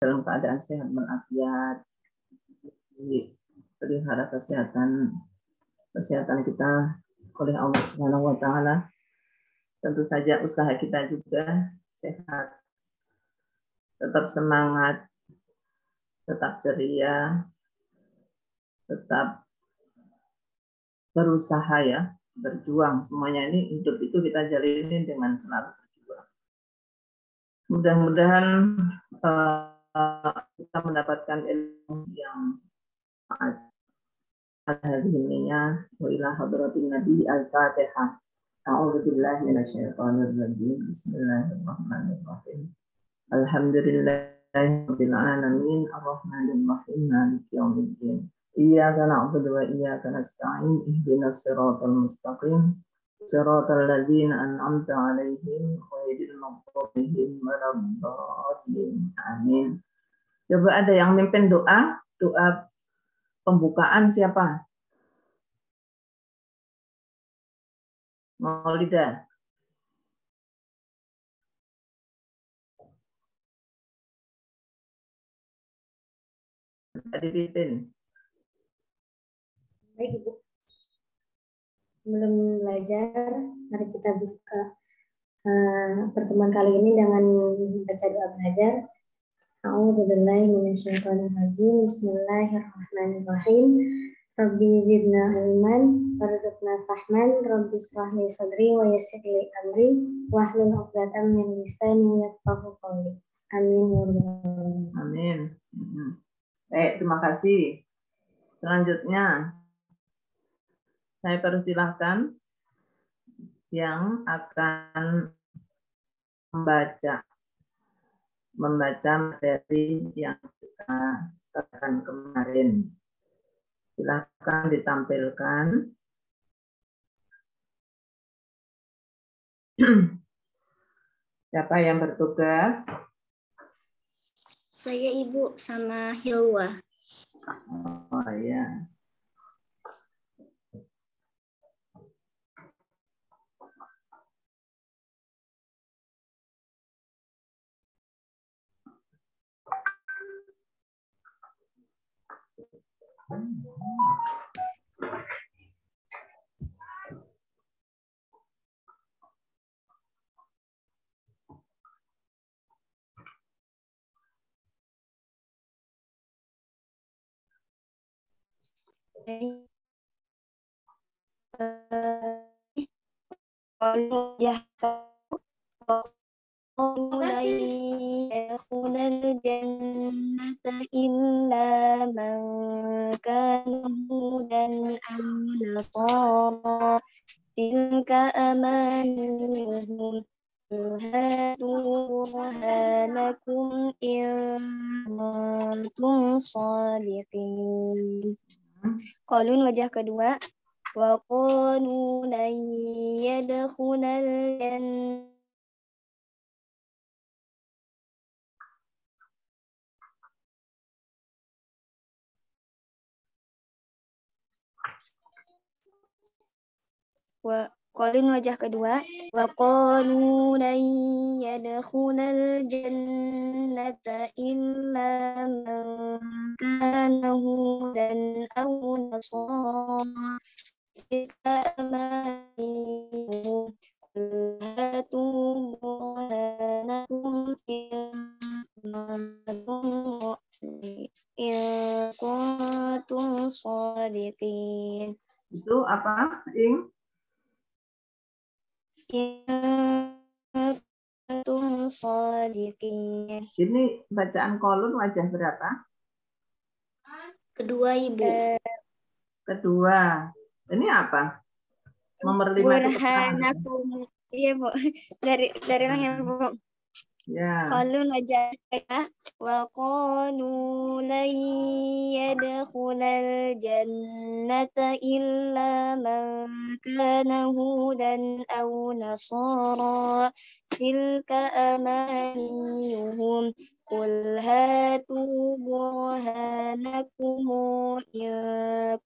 dalam keadaan sehat walafiat, pelihara kesehatan kita oleh Allah Subhanahu wa taala. Tentu saja usaha kita juga sehat, tetap semangat, tetap ceria, tetap berusaha ya, berjuang. Semuanya ini hidup itu kita jalani dengan selalu berjuang. Mudah-mudahan kita mendapatkan ilmu yang hari ininya. Wa ila hadratin Nabi al-Fatihah. A'udzubillahi minasyaitonir rajim. Bismillahirrahmanirrahim. Alhamdulillahirabbil alamin arrahmanir rahim maliki yaumiddin. Iyyaka na'budu wa iyyaka nasta'in ihdinas siratal mustaqim siratal ladzina an'amta 'alaihim ghairil maghdubi 'alaihim waladdallin. Amin. Coba ada yang mimpin doa pembukaan siapa? Maulida. Tadi pimpin. Baik, Ibu. Sebelum belajar, mari kita buka pertemuan kali ini dengan baca doa belajar. A'udzubillahi minasyaitonirrajim. Bismillahirrahmanirrahim. Rabbi zidna ilman warzuqna fahman. Rabbi shrah li sadri wa yassir li amri wahlul 'uqdatam min lisani yafqahu qawli. Amin. Amin. Baik, terima kasih. Selanjutnya, saya persilahkan yang akan membaca materi yang kita katakan kemarin. Silakan ditampilkan. Siapa yang bertugas? Saya Ibu sama Hilwa. Oh ya. Yadkhulul jannata illa man kana hudan aw nasara tilka amaniyuhum hatu burhanakum in kuntum shadiqin. Qalun wajah kedua wa qalu lan yadkhulal jannata Qalun wajah kedua wa qalu lan yadkhulal jannata illa man kana hudan aw nasara tilka amaniyuhum hatu burhanakum in kuntum shadiqin. Itu apa, Ing? Kuntum shadiqin. Ini bacaan kolon wajah berapa? Kedua, Ibu. Kedua. Ini apa? Nomor 5 itu Burhanakum. Iya, Bu. Dari yang Bu. Ya. Qalun wajah wa qalu lan yadkhulal jannata illa man kana hudan aw nasara tilka amaniyuhum qul hatu burhanakum in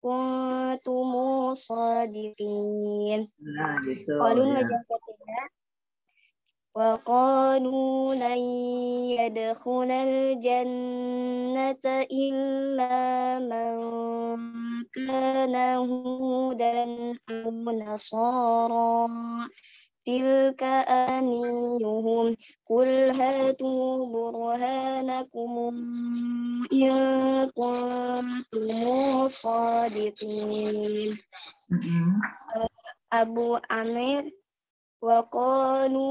kuntum shadiqin. Nah, gitu. Qalun Ya. wajah ketiga wa qalu lan yadkhulal jannata الجنة إلا من كان هودا أو نصارى تلك أمانيهم قل هاتوا برهانكم إن كنتم صادقين. Abu Amir waqalu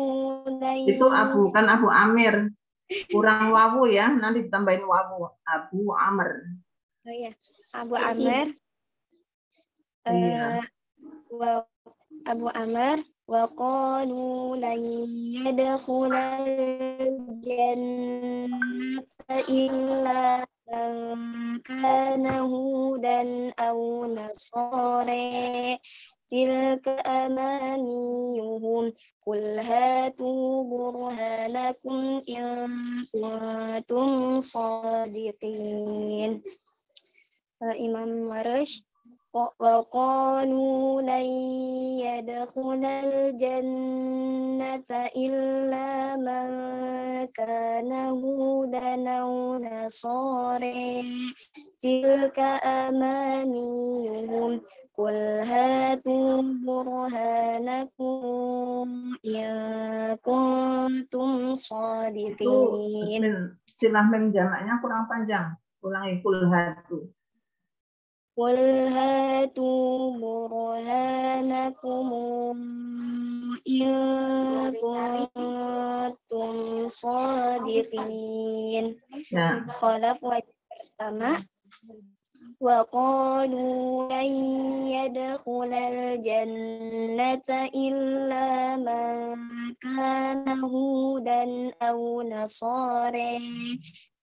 Itu Abu, kan Abu Amir. Kurang wawu ya, nanti ditambahin wawu. Abu Amr. Oh ya, Abu Amir. Iya. Abu Amr waqalu lan yadkhulal jannata illa man kana hudan aw nasara tilka amaniyuhum qul hatu burhanakum in kuntum shadiqin. Imam Warsh وقالوا لن يدخل الجنة إلا من كان هودا أو نصارى تلك أمانيهم قل هاتوا برهانكم إن كنتم صادقين. Silah mem jamaknya kurang panjang. Ulangi kul hatu. Qul hatu burhanakum in kuntum shadiqin. Khalaf wajah pertama. Wa qalu lan yadkhulal jannata illa man kana hudan aw nasara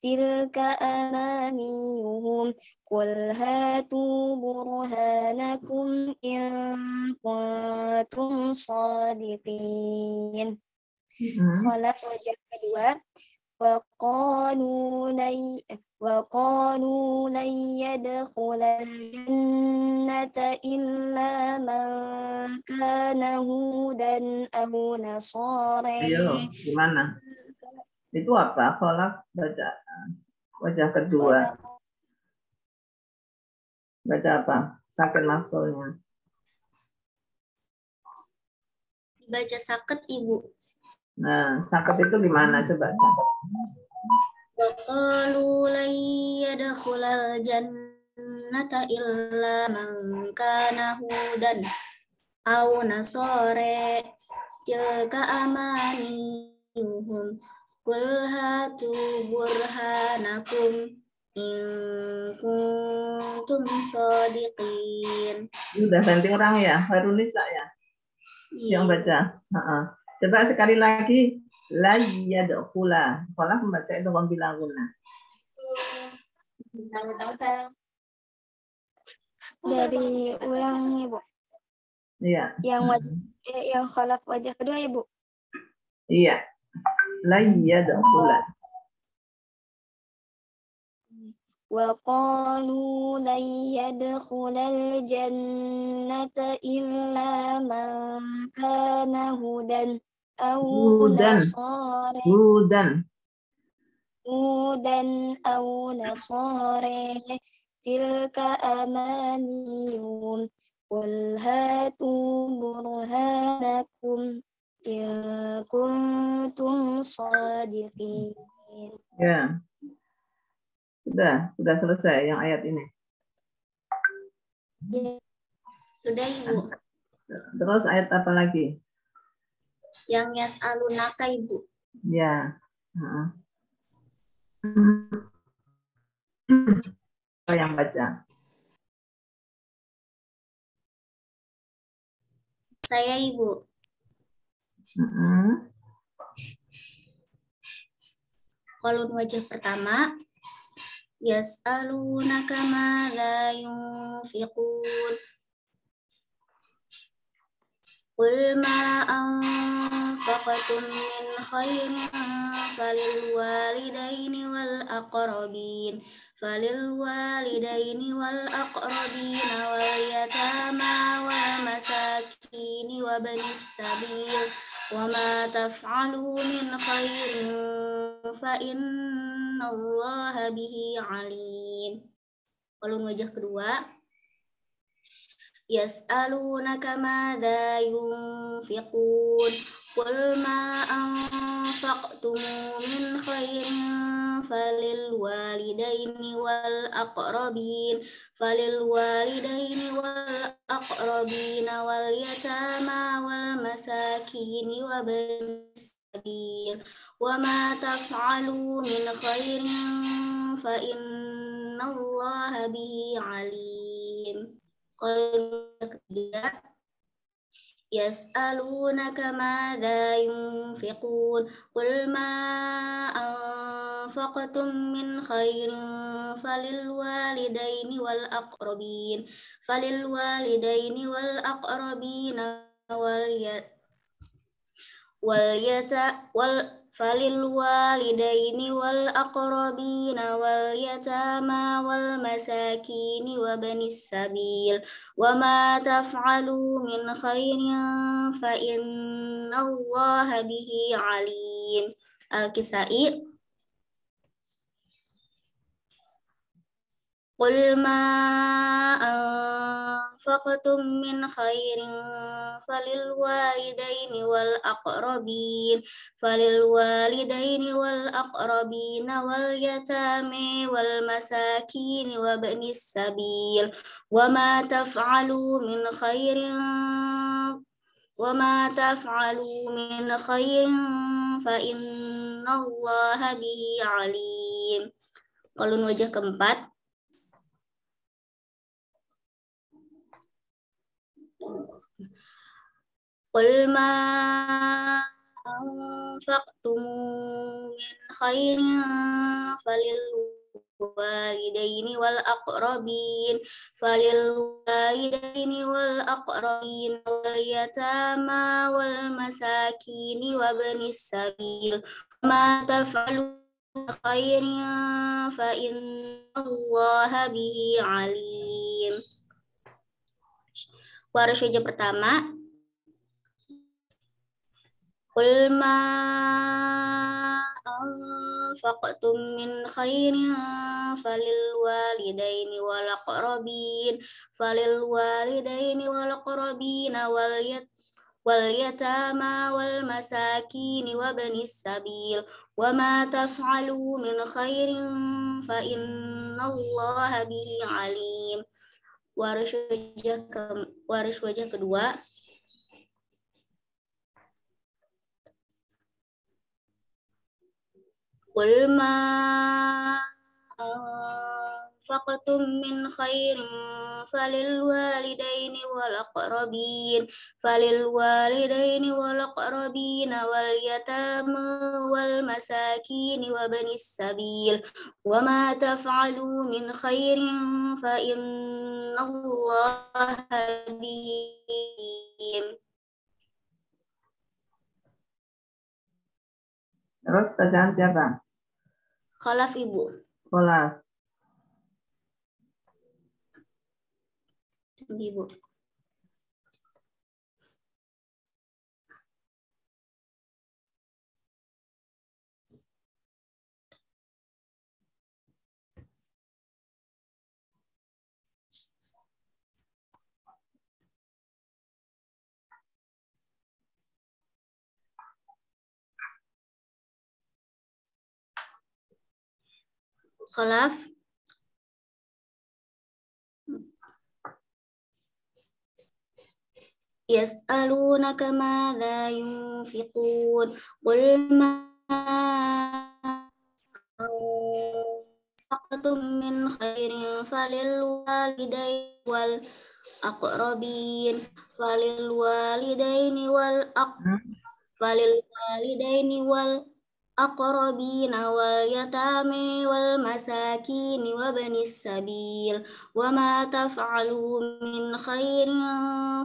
tilka amaniyuhum qul hatu burhanakum in kuntum shadiqin. Khalaf wajah kedua. Wa qalu lan yadkhulal jannata illa man kana hudan aw nasara. Ayo, gimana? Itu apa? Kholaf baca wajah kedua. Baca apa? Sakit maksudnya. Baca sakit, Ibu. Nah, sakit itu gimana? Coba sakit. Waqalu lan yadkhulal jannata illa man kana hudan aw nasara tilka amaniyuhum qul hatu burhanakum in kuntum shadiqin. Udah ganti orang ya, Harunisa ya? Yang baca. Coba sekali lagi. La yadkhula. Kalau membaca itu bilaguna. Dari ulang Ibu. Iya. Yang khalaf wajah kedua Ibu. Iya. La yadkhula. Wa qalu lan yadkhulal jannata illa man kana hudan aw nasara hudan aw nasara tilka amaniyum qul hatu burhanakum in kuntum shadiqin. Ya. Sudah selesai yang ayat ini. Sudah, Ibu. Terus ayat apa lagi? Yang yas'alunaka, Ibu. Ya. Apa yang baca? Saya, Ibu. Kolon wajah pertama. Yas'alunaka madza yunfiqun. Qul ma anfaqtum min khairin falil walidaini wal aqrabin wal yatama wal masakin wa banis sabil وما تفعلوا من خير فإن الله به عليم. Lalu wajah kedua, yas'alunaka madza yunfiqun qul ma anfaqtum min khairin falil walidaini wal aqrabin wal yatama wal masakin wa banis sabil wa ma taf'alu min khairin fa innallaha bihi alim. Kalau ketiga, yas'alunaka madza yunfiqun qul ma anfaqtum min khairin falil walidaini wal aqrabin فللوالدين والأقربين واليتامى والمساكين وابن السبيل وما تفعلوا من خير فإن الله به عليم. Al-Kisai, قل ما أنفقتم من خير فللوالدين والأقربين واليتامى والمساكين وابن السبيل وما تفعلوا من خير فإن الله به عليم. Kalau wajah keempat, qul ma anfaqtum min khairin falil walidaini wal aqrabin wal yatama wal masakin wa banis sabil ma taf'alu khairin fa innallaha bihi alim. Waris wajah pertama, qul ma anfaqtum min khairin falil walidaini wal aqrabin wal yatama wal masakin wa banis sabil wa ma taf'alu min khairin fa innallaha bihi alim. Waris wajah kedua, qul ma anfaqtum min khairin falil walidaini wal aqrabin wal yatama wal masakin wa banis sabil wa ma taf'alu min khairin fa innallaha bihim. Terus bacaan siapa? Khalaf Ibu. Khalaf. Ibu. Khalaf. Yas'alunaka madza yunfiqun qul ma anfaqtum min khairin falil walidaini wal aqrabin wal yatami wal masakin wa banis sabil wa ma taf'alu min khairin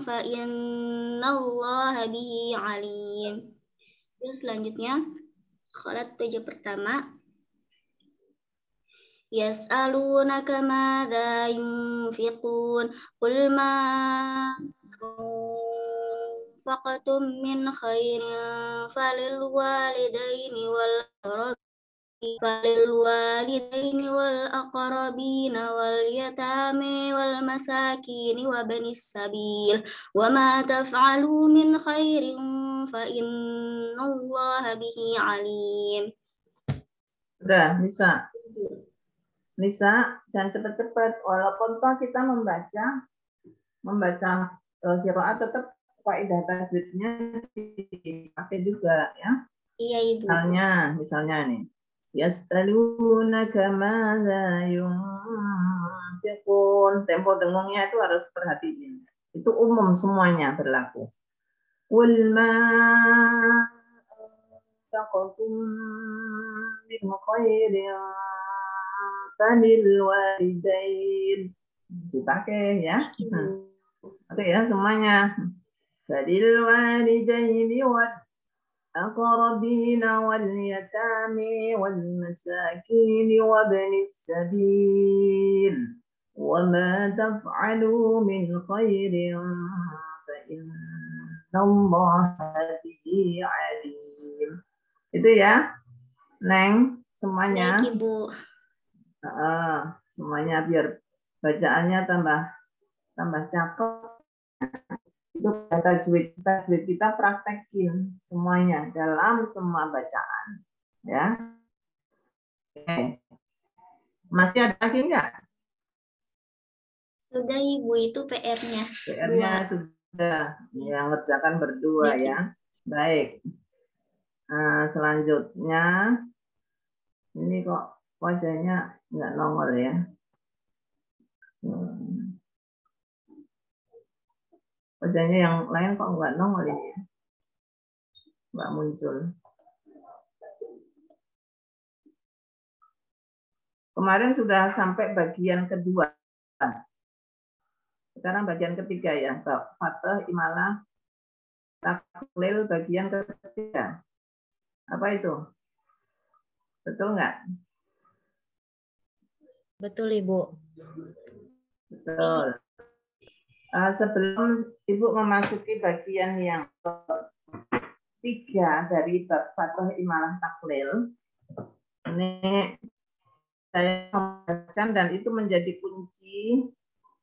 fa innallaha bihi alim. Selanjutnya khalat wajah pertama, yas'alunaka madza yunfiqun qul ma أنفقتم من خير فللوالدين والأقربين واليتامى والمساكين وابن السبيل وما تفعلوا من خير فإن الله به عليم. Udah, Nisa, jangan cepat-cepat. Walaupun toh kita membaca qiraat tetap kaidah tajwidnya dipakai juga ya. Iya Ibu. Misalnya nih. Yas'alunaka madza yunfiqun. Tempo dengungnya itu harus perhatiin. Itu umum semuanya berlaku. Qul ma anfaqtum min khairin falil walidain. Dipakai ya. Oke ya semuanya. Falil walidaini wal الأقربين واليتامى والمساكين وابن السبيل وما تفعلوا من خير فإن الله به عليم. Itu ya, Neng, semuanya. Baik, Ibu. Semuanya biar bacaannya tambah cakep. Itu tajwid kita praktekin semuanya dalam semua bacaan ya. Oke. Masih ada lagi enggak? Sudah Ibu, itu PR-nya. PR-nya sudah, yang ngerjakan berdua ya. Baik. Selanjutnya ini kok wajahnya enggak nongol ya. Wajahnya yang lain kok nggak nongol ini ya? Nggak muncul. Kemarin sudah sampai bagian kedua. Sekarang bagian ketiga ya. Fathah, Imalah, Taklil bagian ketiga. Apa itu? Betul nggak? Betul Ibu. Betul. Sebelum Ibu memasuki bagian yang ketiga dari bab Fathah, Imalah, Taklil, ini saya menjelaskan dan itu menjadi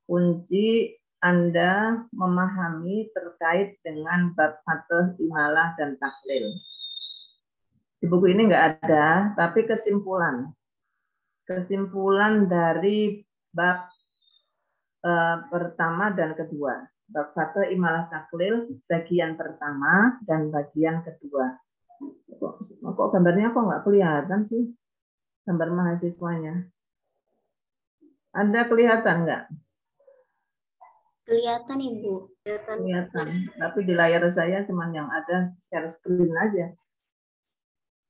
kunci Anda memahami terkait dengan bab Fathah, Imalah, dan Taklil. Di buku ini nggak ada, tapi kesimpulan dari bab pertama dan kedua. Bab Fathah, Imalah, Taklil bagian pertama dan bagian kedua. Kok gambarnya kok nggak kelihatan sih? Gambar mahasiswanya. Anda kelihatan nggak? Kelihatan Ibu. Kelihatan. Tapi di layar saya cuma yang ada share screen aja.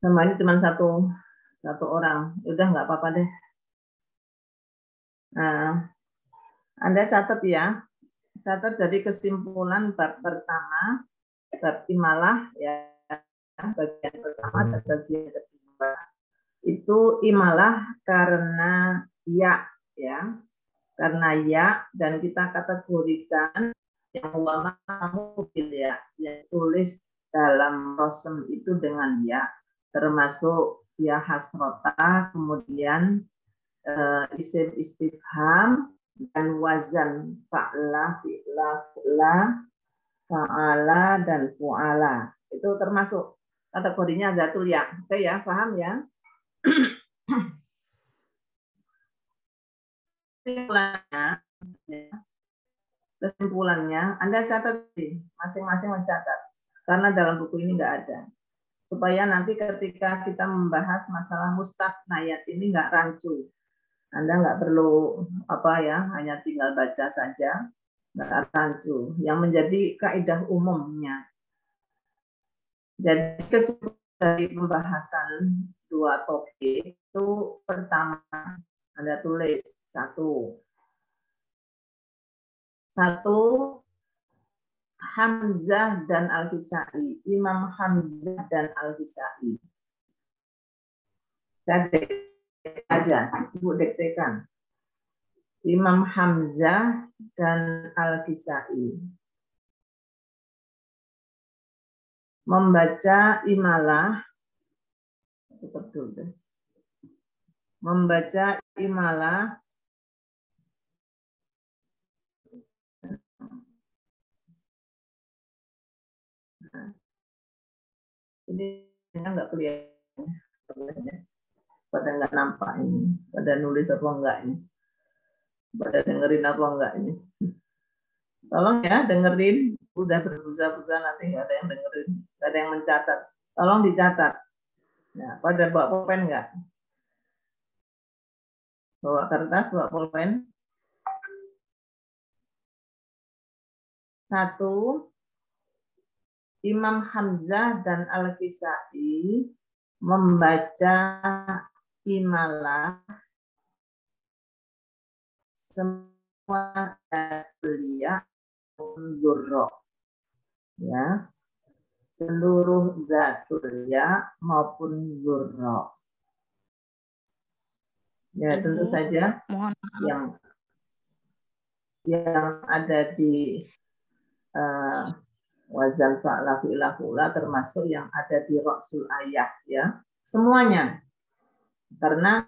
Sama ini cuma satu orang. Udah nggak apa-apa deh. Nah, Anda catat ya, catat dari kesimpulan bab pertama, bab Imalah ya, bagian pertama dan bagian kedua. Itu Imalah karena ya, karena ya, dan kita kategorikan yang ulama mobil ya, yang tulis dalam rosem itu dengan ya, termasuk ya hasrota, kemudian isim istifham, dan wazan fa'la, fi'la, fu'la, fa'ala, dan fu'ala. Itu termasuk kategorinya Zatul Ya. Oke ya, paham ya? Kesimpulannya, Anda catat sih, masing-masing mencatat. Karena dalam buku ini nggak ada. Supaya nanti ketika kita membahas masalah mustaqnayat ini nggak rancu. Anda nggak perlu hanya tinggal baca saja, nggak rancu. Yang menjadi kaidah umumnya. Jadi kesimpulan dari pembahasan dua topik itu pertama Anda tulis satu Hamzah dan Al-Kisai, Imam Hamzah dan Al-Kisai. Aja, Ibu diktekan. Imam Hamzah dan Al-Kisai. Membaca imalah. Membaca imalah ini nggak kelihatan, pada nggak nampak ini, pada nulis apa enggak ini, pada dengerin apa enggak ini. Tolong ya dengerin, udah berbusa-busa nanti nggak ada yang dengerin, nggak ada yang mencatat. Tolong dicatat. Nah, pada bawa pulpen enggak? Bawa kertas, bawa pulpen. 1. Imam Hamzah dan Al-Kisai membaca imalah semua kuliah dzurra, ya, seluruh zatul ya maupun dzurra. Ya, tentu saja yang ada di wazan fa'la fi'la fu'la termasuk yang ada di ra'sul ayah, ya, semuanya. Karena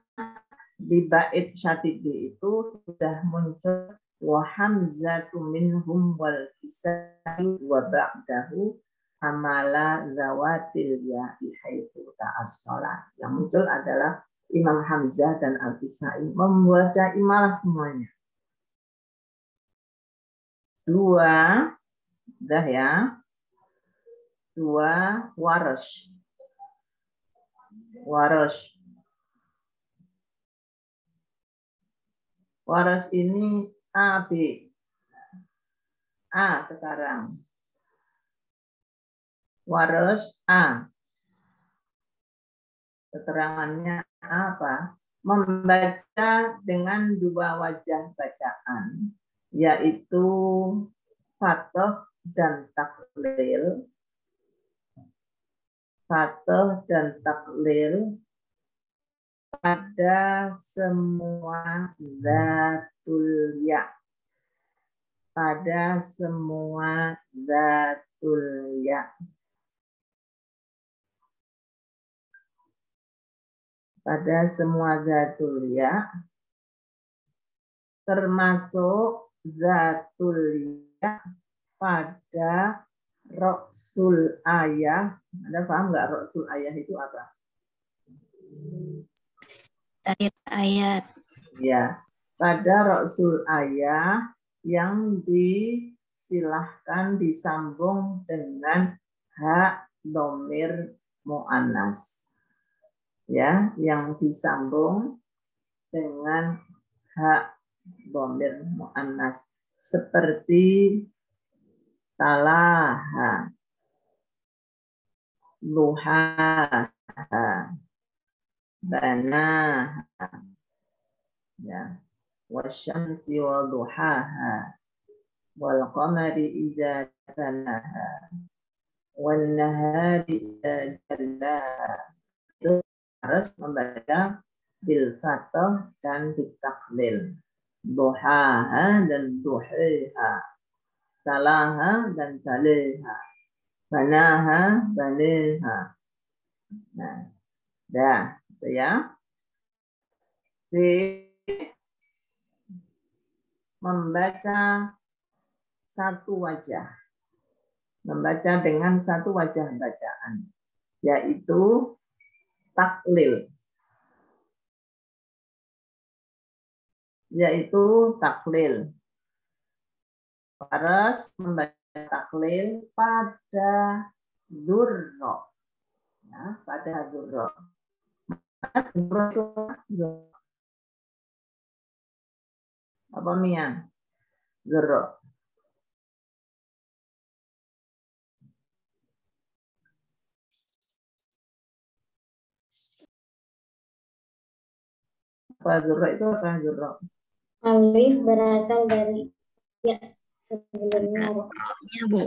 di bait syatidi itu sudah muncul wa hamzatu minhum wal kisai wa ba'dahu amala zawatil ya'i haitsu ta'assala. Yang muncul adalah Imam Hamzah dan Al-Kisai membaca imalah semuanya. 2, udah ya. 2 Warsh. Waras ini A, B. A sekarang. Waras A. Keterangannya apa? Membaca dengan 2 wajah bacaan, yaitu fathah dan taklil. Fathah dan taklil pada semua zatul ya. Pada semua zatul ya. Pada semua zatul ya, termasuk zatul ya pada ra'sul ayah. Anda paham nggak ra'sul ayah itu apa? Ayat. Ya, pada ra'sul ayah yang disilahkan disambung dengan hak dhamir mu'annas. Ya, yang disambung dengan hak dhamir mu'annas seperti talaha, luhaha, banaha, ya, wasyamsi wa duhaha, wal qamari idza talaha, wan nahari idza jallaha. Itu harus membaca bil fathah dan bil taklil. Duhaha dan duhiha, talaha dan taliha, banaha baniha. Nah, dah, itu ya. C. Membaca satu wajah. Membaca dengan satu wajah bacaan, yaitu taklil. Harus membaca taklil pada dzurra. Ya, pada dzurra. Apa Mia? Dzurra. Apa dzurra itu apa dzurra? Alif berasal dari ya sebelumnya. Ya, Bu.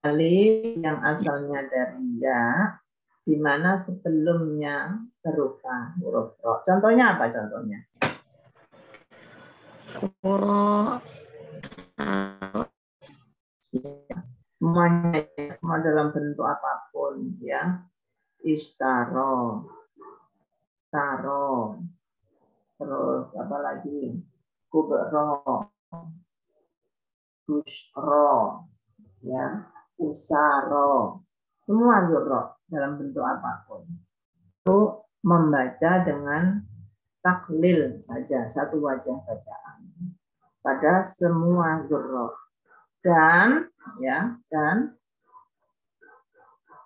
Alif yang asalnya dari ya, di mana sebelumnya berupa huruf ro. Contohnya apa contohnya? Semuanya, semua dalam bentuk apapun ya. Istaro, taro, terus apa lagi? Kubro, kusro, ya, usaro, semua zurro dalam bentuk apapun. Itu membaca dengan taklil saja, satu wajah bacaan pada semua zurro. Dan ya, dan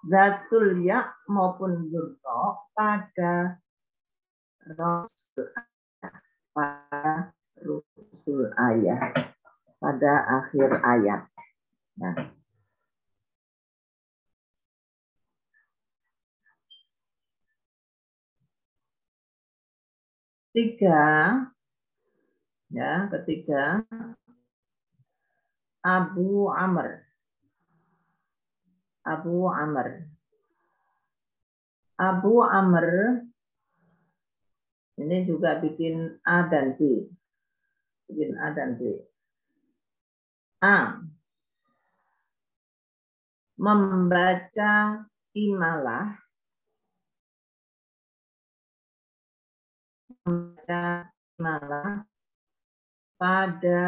zatul ya maupun zurro pada rusul ayat, pada akhir ayat. Nah, ketiga Abu Amr. Abu Amr ini juga bikin A dan B. Bikin A dan B. A. Membaca imalah. Membaca imalah pada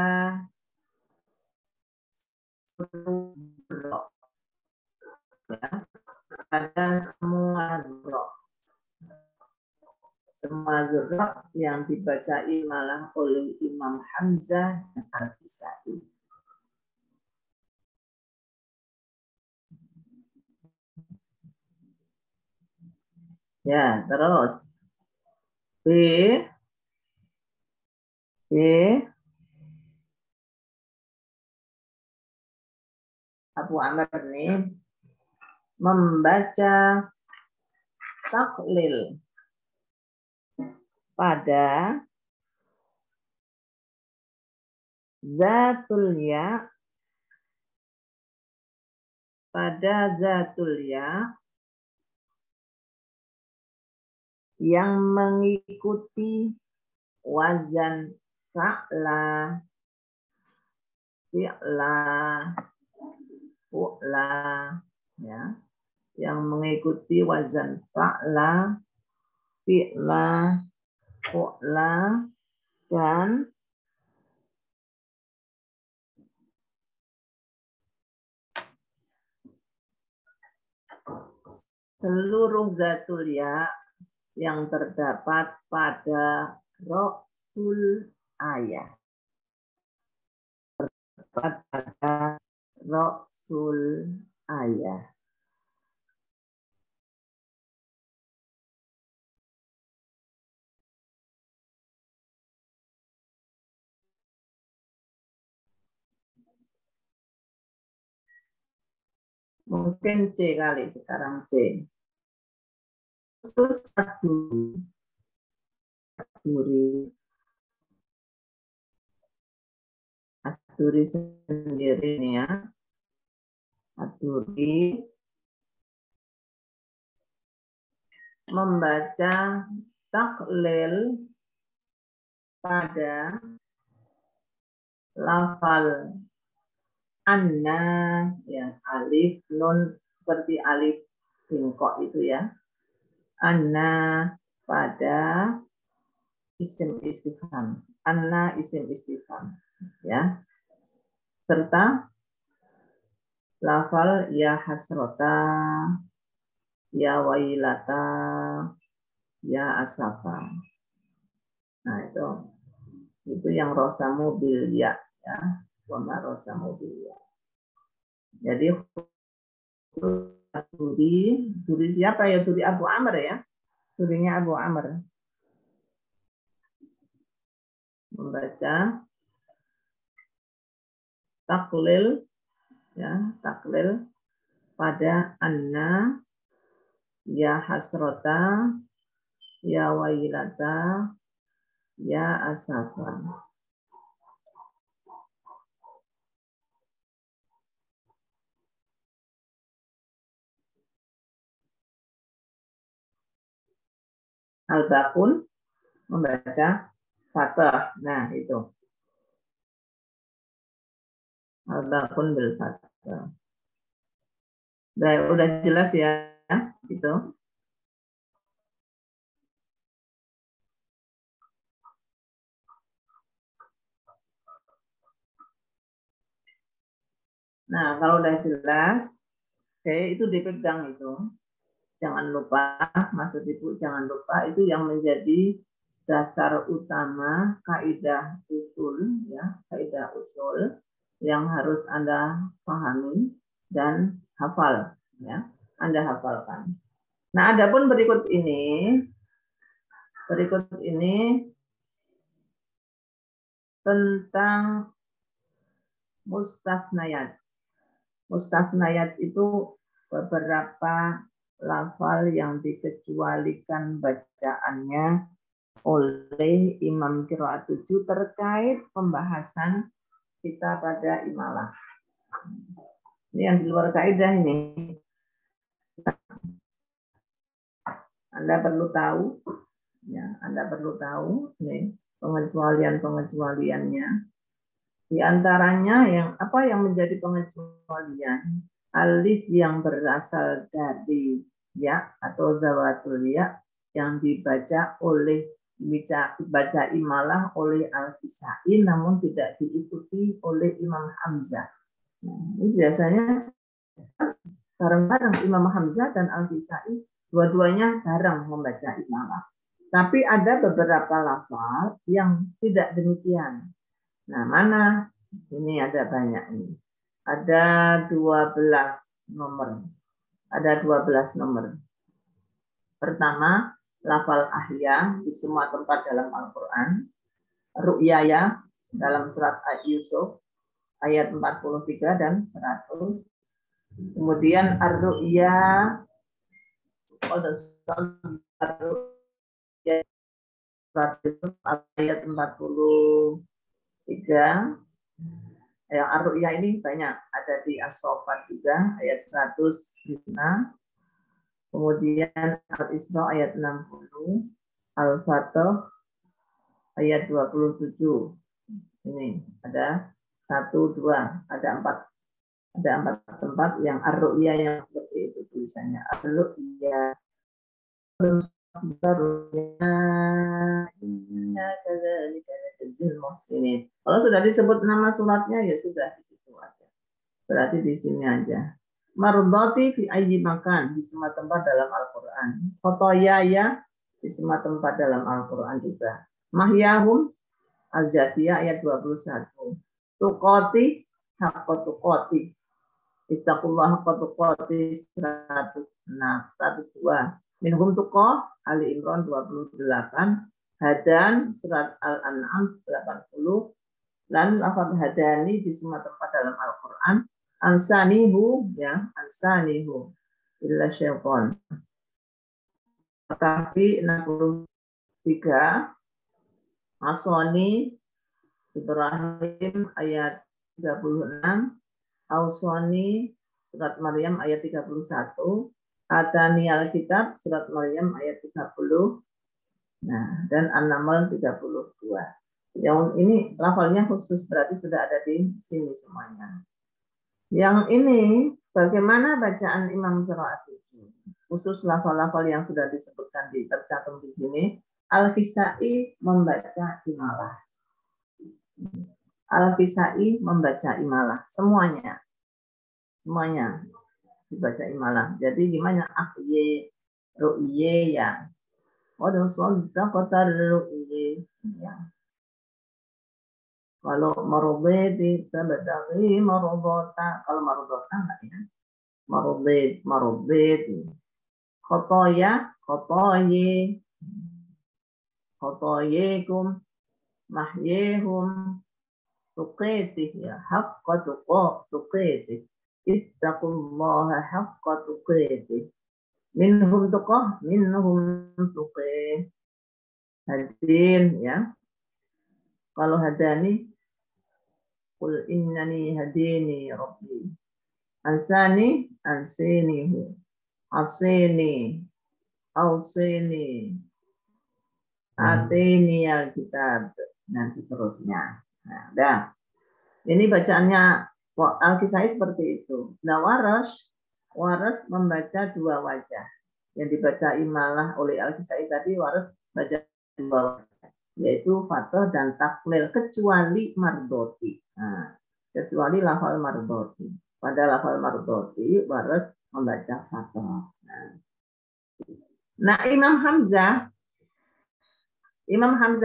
zurro. Ya, pada semua zurro. Semua zurro yang dibaca imalah oleh Imam Hamzah dan Al-Kisai. Ya, terus B Abu Amr ini membaca taklil pada zatul ya, yang mengikuti wazan fa'la, fi'la, fu'la, ya, yang mengikuti wazan fa'la, fi'la, fu'la, dan seluruh zatul ya yang terdapat pada rasul ayat. Terdapat pada rasul ayat. Mungkin C kali sekarang C. Khusus Aduri sendiri nih ya. Aduri membaca taklil pada lafal anna, ya, alif nun seperti alif bingkok itu ya. Anna pada isim istifham. Anna isim istifham, ya. Serta lafal ya hasrota, ya wailata, ya asafa. Nah, itu yang rosa mobil ya, wama rosa mobil ya. Jadi duri siapa ya? Duri Abu Amr ya. Durinya Abu Amr membaca taklil, ya, taklil pada anna, ya hasrota, ya wailata, ya asafa. Al-Baqun membaca fathah. Nah, itu. Al-Baqun bil fathah. Udah jelas ya, gitu. Nah, kalau udah jelas, oke, itu dipegang itu. Jangan lupa, maksud Ibu jangan lupa itu yang menjadi dasar utama kaidah usul, ya, kaidah usul yang harus Anda pahami dan hafal, ya, Anda hafalkan. Nah, adapun berikut ini tentang mustafnayat. Mustafnayat itu beberapa lafal yang dikecualikan bacaannya oleh Imam Qiraat 7 terkait pembahasan kita pada imalah. Ini yang di luar kaidah ini. Anda perlu tahu, ya, Anda perlu tahu nih pengecualian-pengecualiannya. Di antaranya yang menjadi pengecualian? Alif yang berasal dari ya atau zawatul ya yang dibaca imalah oleh Al-Kisai namun tidak diikuti oleh Imam Hamzah. Ini biasanya bareng-bareng Imam Hamzah dan Al-Kisai, dua-duanya bareng membaca imalah. Tapi ada beberapa lafal yang tidak demikian. Nah, mana? Ini ada banyak ini. Ada 12 nomor. Ada 12 nomor. Pertama, lafal ahya di semua tempat dalam Al-Quran. Ru'yaya dalam surat Yusuf ayat 43 dan 100. Kemudian ar-ru'ya ayat 43. Yang ar-ru'ya ini banyak, ada di As-Saffat juga ayat 105. Kemudian Al-Isra ayat 60, Al-Fatah ayat 27. Ini ada 1, 2, ada 4 tempat yang ar-ru'ya yang seperti itu tulisannya. Ar-ru'ya kalau sudah disebut nama suratnya ya sudah di situ aja. Berarti di sini aja. Mardati fi ayyi makan di semua tempat dalam Al-Qur'an. Khotoyaya di semua tempat dalam Al-Qur'an juga. Mahyahum Al-Jathiyah ayat 21. Tuqati haqqa tuqati. Ittaqullah haqqa tuqati 102. Minhum tuqah Ali Imran 28. Hadan surat Al-An'am 80. Dan lafaz hadani di semua tempat dalam Al-Qur'an. Ansanihu ya, ansanihu illa syaitan. Kahfi 63. Asoni Ibrahim ayat 36. Ausoni surat Maryam ayat 31. Atani Alkitab surat Maryam ayat 30. Nah, dan An-Naml 32. Yang ini lafalnya khusus berarti sudah ada di sini semuanya. Yang ini bagaimana bacaan Imam Qiraat itu? Khusus lafal-lafal yang sudah disebutkan tercantum di sini. Al-Kisai membaca imalah. Al-Kisai membaca imalah. Semuanya dibaca imalah. Jadi gimana? Ahye, ru'ye ya. Waduh soddaqatar ru'ye ya. Kalau marudati tabtaghi marudata, kalau marudata enggak ya. Marudati. Khotoyekum, mahyehum, tuqatih ya, haqqa tuqatih. Ittaqullaha haqqa tuqatih. Minhum tuqah, minhum tuqih. Hadin ya. Kalau hadani, qul innani hadini rabbi. Ansani, ansinihu. Asini, ausini. Atini Alkitab. Dan seterusnya. Nah, dah. Ini bacaannya Al-Kisai seperti itu. Nah, Warash Waras membaca dua wajah. Yang dibaca imalah oleh Al-Kisai tadi Waras baca dua wajah, yaitu fathah dan taklil, kecuali mardoti. Nah, kecuali lafal mardoti. Pada lafal mardoti Waras membaca fathah. Nah, Imam Hamzah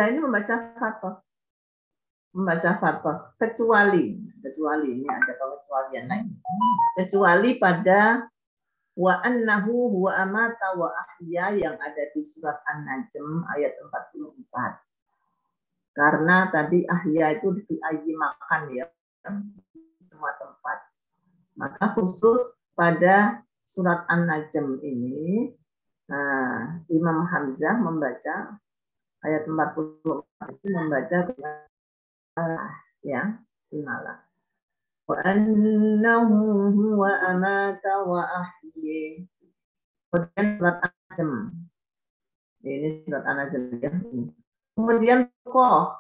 ini membaca fathah. Kecuali ini ada pengecualian lain. Kecuali pada wa annahu huwa amata wa ahya yang ada di surat An-Najm ayat 44. Karena tadi ahya itu makan ya, di semua tempat. Maka khusus pada surat An-Najm ini, Imam Hamzah membaca ayat 44 itu membaca ya, imalah. Wa annahu huwa amata wa ahya. Kemudian surat An-Najm. Ini surat An-Najm ya. Kemudian tokoh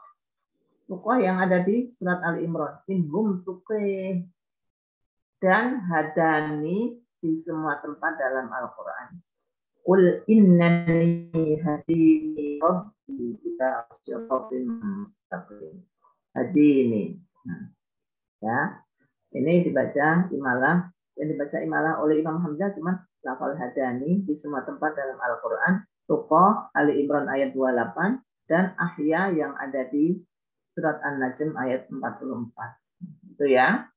yang ada di surat Al-Imran. Inhum tuqih dan hadani di semua tempat dalam Al-Quran. Qul innani hadini rabbi ila siratin mustaqim. Hadini. Ya. Ini dibaca imalah, yang dibaca imalah oleh Imam Hamzah cuma lafal hadani di semua tempat dalam Al-Quran. Tuqah Ali Imran ayat 28 dan ahya yang ada di surat An-Najm ayat 44. Itu ya.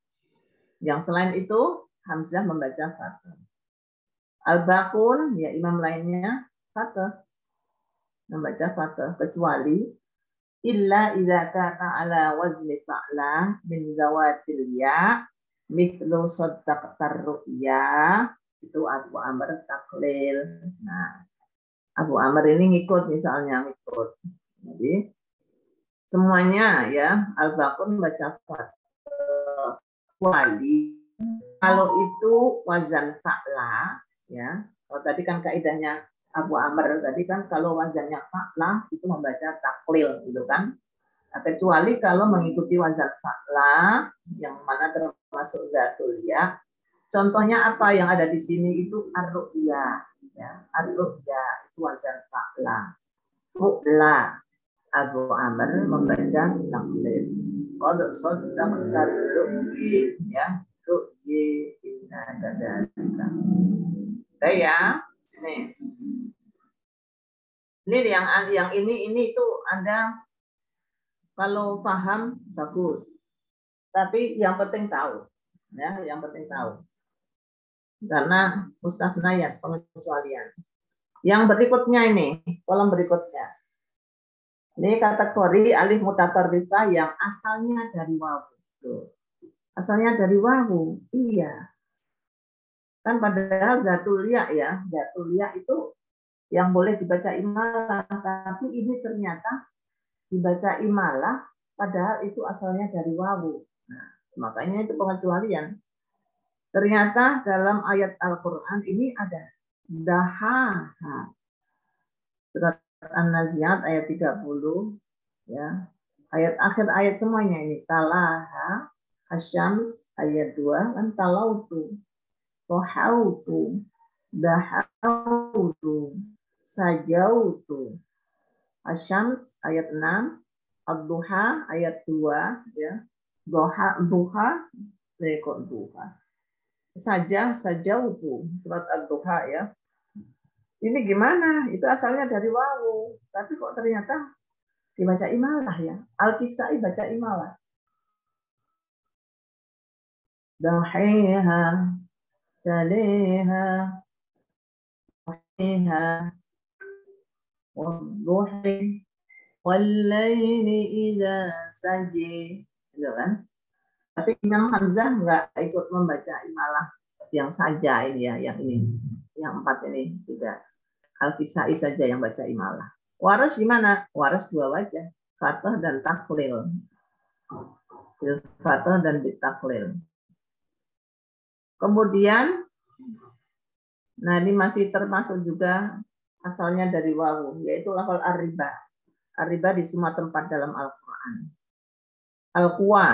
Yang selain itu Hamzah membaca fathah. Al-Baqun ya imam lainnya fathah. Membaca fathah kecuali illa idza kana ala wazni fa'la min zawatil ya mithlu saddaqtar ru'ya, itu Abu Amr taklil. Nah, Abu Amr ini ngikut misalnya ngikut. Jadi semuanya ya Al-Baqun baca fathah kecuali kalau itu wazan fa'la ya. Kalau tadi kan kaidahnya Abu Amr tadi kan kalau wazannya fa'la itu membaca taklil gitu kan. Nah, kecuali kalau mengikuti wazan fa'la yang mana termasuk zatul ya. Contohnya apa yang ada di sini itu ar-ru'ya ya. Ar-ru'ya itu wazan fa'la. Ru'la Abu Amr membaca taklil. Qad saddaqtar ru'yi ya. Ru'yi inna kadzalika. Oke ya. Ini yang ini itu Anda kalau paham bagus. Tapi yang penting tahu. Ya, yang penting tahu. Karena mustafnayat pengecualian. Yang berikutnya ini, kolom berikutnya. Ini kategori alif mutatarrifah yang asalnya dari wawu. Asalnya dari wawu. Iya. Kan padahal zatul ya ya. Zatul ya itu yang boleh dibaca imalah, tapi ini ternyata dibaca imalah padahal itu asalnya dari wawu. Nah, makanya itu pengecualian. Ternyata dalam ayat Al-Qur'an ini ada dahaha. Surat An-Nazi'at ayat 30 ya. Ayat akhir ayat semuanya ini talaha asyams ayat 2 kan talautu tohautu dahautu sajautu. Asyams ayat 6, ad-duha ayat 2 ya. Duha sajautu surat ad-duha ya. Ini gimana? Itu asalnya dari wawu, tapi kok ternyata dibaca imalah ya. Al-Kisai baca imalah. Dahiha taliha dahiha wadduhi wallaili idza saji, gitu kan? Tapi Imam Hamzah nggak ikut membaca imalah yang saja ini ya, yang ini, yang 4 ini tidak. Al-Kisai saja yang baca imalah. Waras gimana? Waras dua wajah, fathah dan taklil. Fathah dan taklil. Kemudian, nah ini masih termasuk juga asalnya dari wawu, yaitu lafal ar-riba. Ar-riba di semua tempat dalam Al-Quran. Al-Quwa.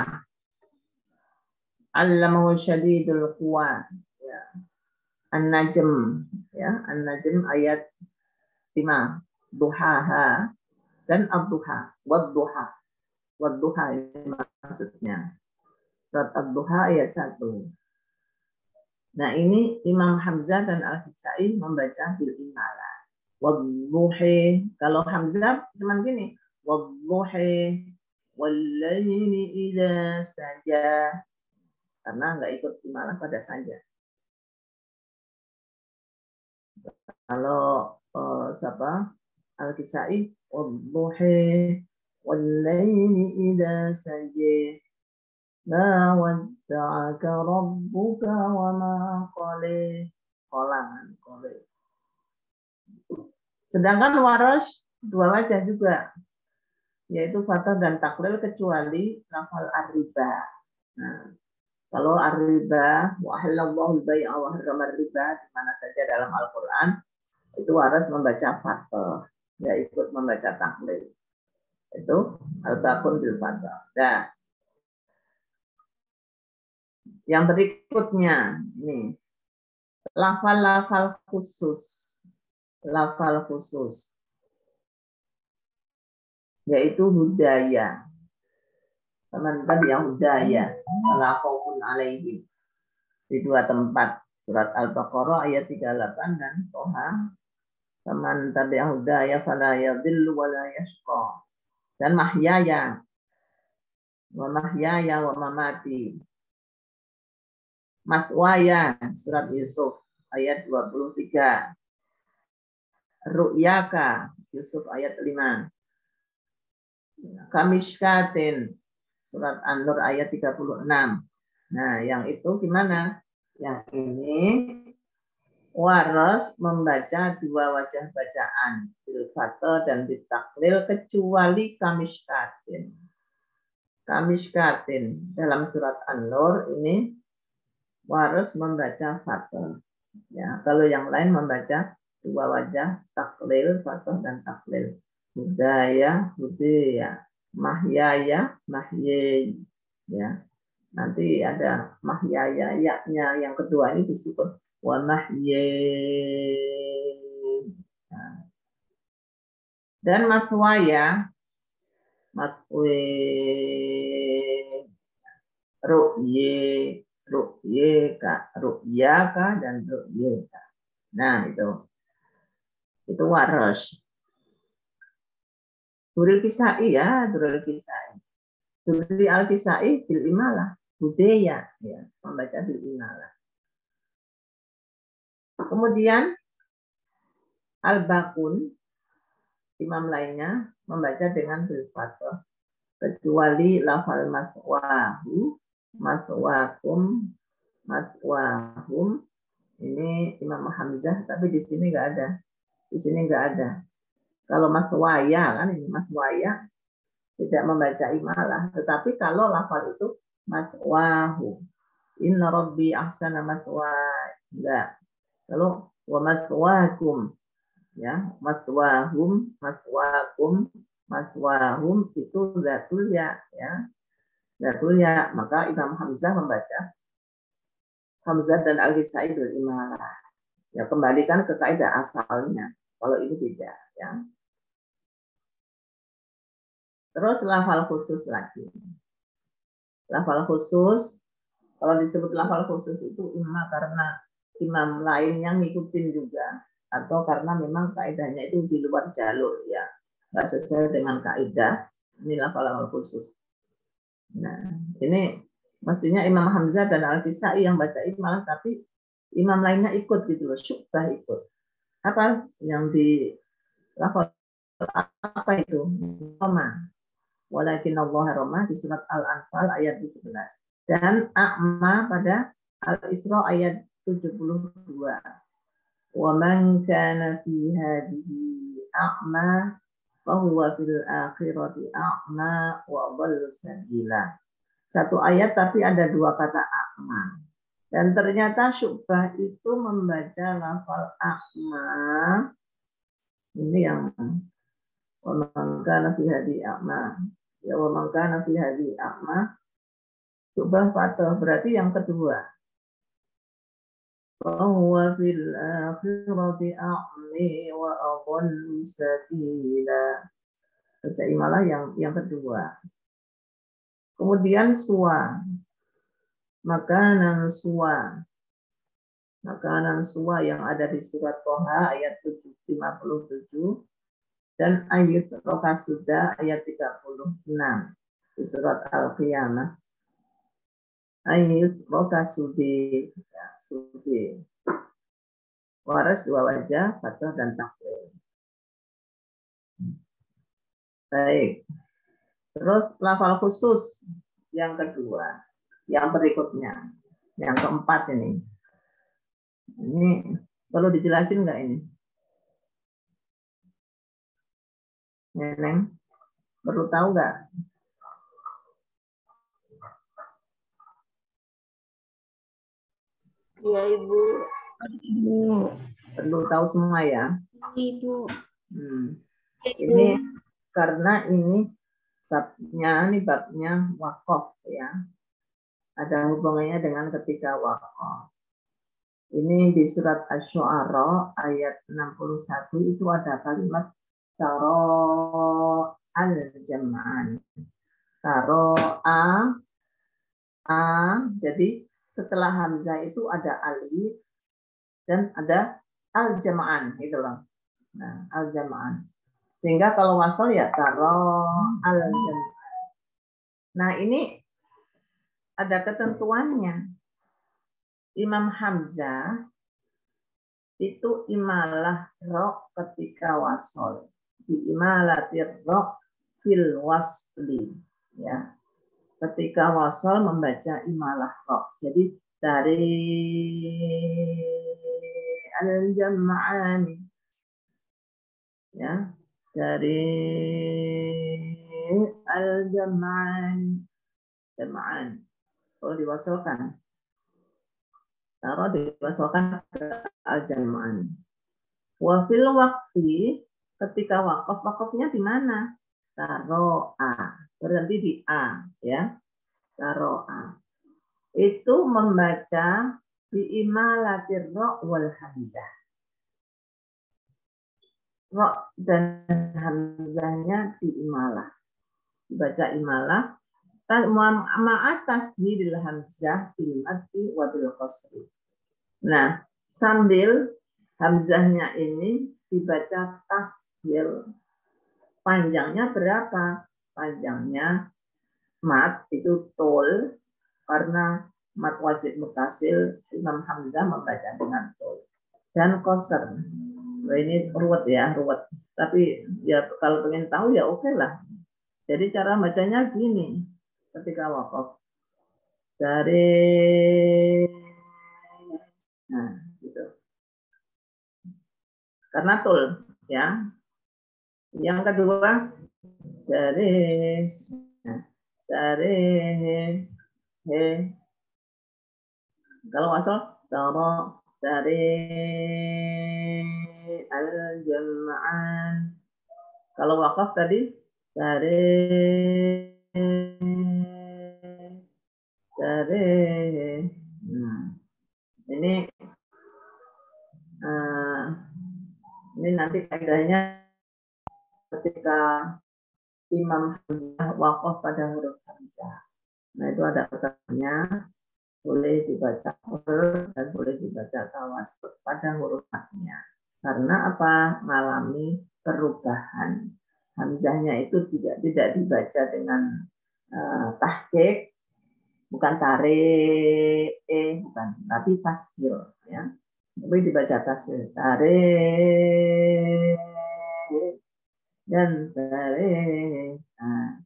Allamahu syadidul quwa. Ya. An-Najm, ya, An-Najm ayat 5, duhaha dan ad-duha, wad-duha. Wad-duha ini maksudnya. Surat ad-duha ayat 1. Nah, ini Imam Hamzah dan Al-Kisai membaca bil imalah. Wadduhi, kalau Hamzah cuman gini, wadduhi wallaili idza saja, karena nggak ikut imalah pada saja. Kalau siapa? Al-Kisai, wadduhi wallaili idza saja, ma wadda'aka rabbuka wa ma qala. Kolangan, qala. Sedangkan waras dua wajah juga, yaitu fathah dan taklil kecuali lafal ar-riba. Nah, kalau ar-riba, wa halallahu al-bai'a wa harrama ar-riba, di mana saja dalam Al-Qur'an itu waras membaca fathah, ya ikut membaca taklil. Itu al-baqun bil fathah. Nah, yang berikutnya ini lafal-lafal khusus. Lafal khusus yaitu hudaya. Teman-teman yang hudaya, la khaufun alaihim, di dua tempat, surat Al-Baqarah ayat 38 dan Toha, faman tabi'a hudaya fala yadhillu wa la yashqa, dan mahyaya wa mamati, matwaya, surat Yusuf ayat 23, ru'yaka, Yusuf ayat 5, kamishkatin, surat An-Nur ayat 36. Nah, yang itu gimana? Yang ini waras membaca dua wajah bacaan, bil fathah dan bil taklil, kecuali kamishkatin. Kamishkatin dalam surat An-Nur ini waras membaca fathah. Ya, kalau yang lain membaca dua wajah, taklil, fathah dan taklil. Hudaya, mahyaya, mahyay, ya. Nanti ada mahyaya, yaknya yang kedua ini disebut wa mahyay. Nah. Dan matwaya, ru'yaka dan ru'yaka. Nah, itu waras. Duril Kisai, ya, Duril Kisai. Duril Al-Kisai bil imalah, budaya, ya, membaca bil imalah. Kemudian Al-Baqun, imam lainnya membaca dengan bil fathah, kecuali lafal maswahu, maswakum, maswahum. Ini Imam Hamzah, tapi di sini nggak ada. Di sini nggak ada. Kalau maswaya kan ini maswaya tidak membaca imalah, tetapi kalau lafal itu maswahu, inna rabbi ahsana maswaya, enggak. Kalau wa maswakum, ya, maswahum, maswakum, maswahum itu zatul ya, ya, zatul ya. Maka Imam Hamzah membaca, Hamzah dan Al-Kisai bil imalah. Ya, kembalikan ke kaidah asalnya. Kalau ini tidak, ya. Terus lafal khusus lagi. Lafal khusus, kalau disebut lafal khusus itu imam karena imam lain yang ngikutin juga, atau karena memang kaidahnya itu di luar jalur, ya, nggak sesuai dengan kaidah. Ini lafal khusus. Nah, ini mestinya Imam Hamzah dan Al-Kisai yang baca imalah, tapi imam lainnya ikut gitu loh, Syu'bah ikut. Apa yang di lafal apa itu? Roma. Walakin Allah Roma di surat Al-Anfal ayat 17. Dan a'ma pada Al-Isra ayat 72. Wa man kana fi hadhihi a'ma fa huwa fil akhirati a'ma wa dhallu sabila. Satu ayat tapi ada dua kata a'ma. Dan ternyata Syu'bah itu membaca lafal a'ma. Ini yang wa man kana fi hadhihi a'ma. Ya wa man kana fi hadhihi a'ma. Syu'bah fathah berarti yang kedua. فهو في الآخرة أعمى وأضل سبيلا. Baca imalah yang kedua. Kemudian suwa. Makanan suwa. Makanan suwa yang ada di surat Toha ayat 57 dan ayat Rokasuda ayat 36 di surat Al-Qiyamah. Ayat Rokasude, ya, sude. Waras dua wajah, fathah dan takwil. Baik. Terus lafal khusus yang kedua, yang berikutnya, yang keempat ini. Ini perlu dijelasin nggak ini? Neneng, perlu tahu nggak? Iya, Ibu. Perlu tahu semua ya. Ibu. Ini karena ini babnya wakaf ya. Ada hubungannya dengan ketika wakaf. Ini di surat Asy-Syu'ara ayat 61 itu ada kalimat taro al-jam'an. Taro a, jadi setelah hamzah itu ada alif dan ada al-jam'an gitu loh. Nah, al-jam'an. Sehingga kalau wasal ya taro al-jam'an. Nah, ini ada ketentuannya. Imam Hamzah itu imalah ro ketika wasol. Di imalatir ro fil wasli. Ya. Ketika wasol membaca imalah ro. Jadi dari al-jam'ani. Ya. Dari al-jam'an. Jam'an. Kalau diwasolkan. Taruh diwasolkan ke al-jam'an. Wa fil waqfi, ketika wakaf, wakafnya di mana? Taruh a. Berhenti di a, ya. Taruh a. Itu membaca di imalatir ro wal hamzah. Ro dan hamzahnya di imalah. Dibaca imalah. Ma'at tashdidil hamzah bil maddi wa bil qasri. Nah, sambil hamzahnya ini dibaca tashdil. Panjangnya berapa? Panjangnya mat itu tol, karena mat wajib mutasil, Imam Hamzah membaca dengan tol. Dan qasr. Nah, ini ruwet ya, ruwet. Tapi ya kalau pengen tahu ya oke lah. Jadi cara bacanya gini. Ketika wakaf dari gitu. Karena tul ya. Yang kedua dari he. Kalau wasal dari al-jam'an. Kalau wakaf tadi dari ini nanti kaidahnya ketika Imam Hamzah wakaf pada huruf hamzah. Nah itu ada pertanyaannya, boleh dibaca dan boleh dibaca tawasud pada huruf haknya. Karena apa? Mengalami perubahan. Hamzahnya itu tidak dibaca dengan tahqiq, bukan tarik, bukan, tapi tasghir ya. Tapi dibaca tasghir, tarik dan tarik. Nah,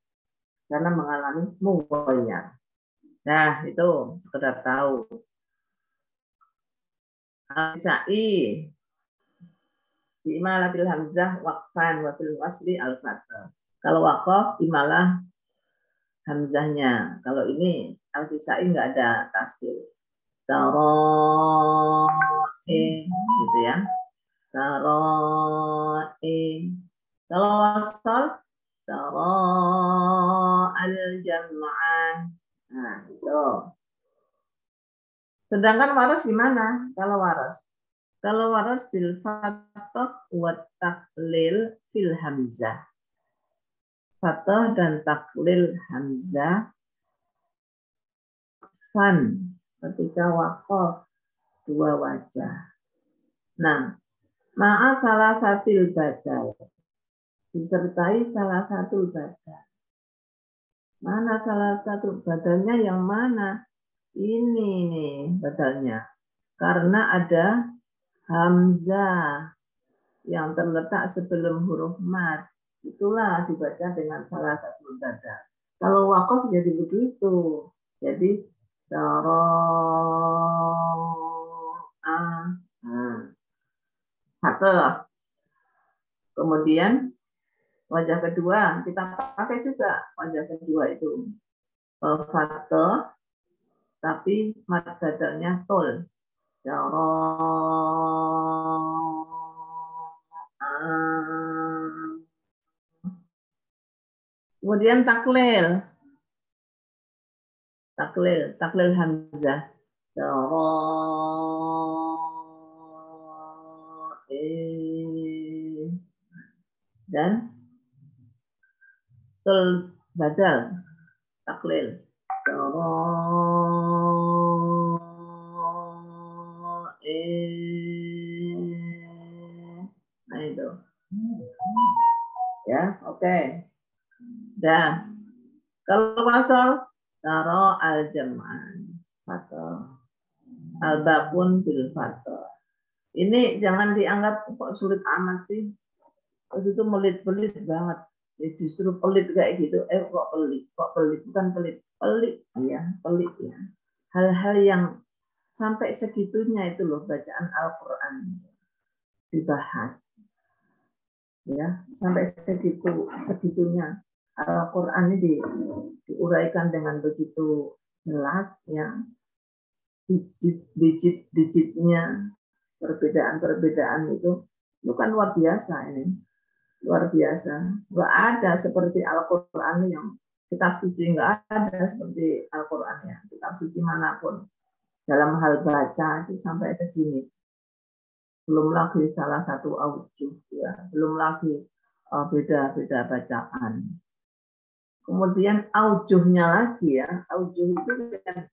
karena mengalami mughayyar. Nah, itu sekedar tahu. Al-Sa'i di imalatil hamzah waqfan wa fil wasli al-fathah. Kalau waqaf imalah hamzahnya. Kalau ini al-Kisai nggak ada tasdil. Taro'i gitu ya. Taro'i. Kalau wasal taro al-jam'an. Nah, itu. Sedangkan waras gimana? Kalau waras? Kalau waras bil fathah wa taklil fil hamzah. Fathah dan taklil hamzah fan ketika waqaf dua wajah. Nah, ma'a salah satu badal disertai salah satu badal. Mana salah satu badalnya yang mana? Ini nih badalnya. Karena ada hamzah yang terletak sebelum huruf mad. Itulah dibaca dengan salah satu badal. Kalau waqaf jadi begitu. Jadi satu. Kemudian wajah kedua kita pakai juga wajah kedua itu fathah tapi mad badalnya tol. Kemudian taklil hamzah. Dan tul badal taklil. Nah itu. Ya, oke. Dah. Kalau wasal taro al-jam'an atau al-bakun bil fathah. Ini jangan dianggap kok sulit amat sih. Itu pelit-pelit banget. Ya, justru pelit kayak gitu. Kok pelit? Bukan pelit. Pelit ya. Hal-hal yang sampai segitunya itu loh bacaan Al-Qur'an dibahas. Ya, sampai segitunya. Al-Qur'an ini diuraikan dengan begitu jelas ya. Digit-digitnya perbedaan-perbedaan itu kan luar biasa ini. Luar biasa. Nggak ada seperti Al-Qur'an yang kitab suci, nggak ada seperti Al-Qur'an ya. Kitab suci manapun dalam hal baca itu sampai segini. Belum lagi salah satu aujuh ya, belum lagi beda-beda bacaan. Kemudian aujuhnya lagi ya, aujuh itu kan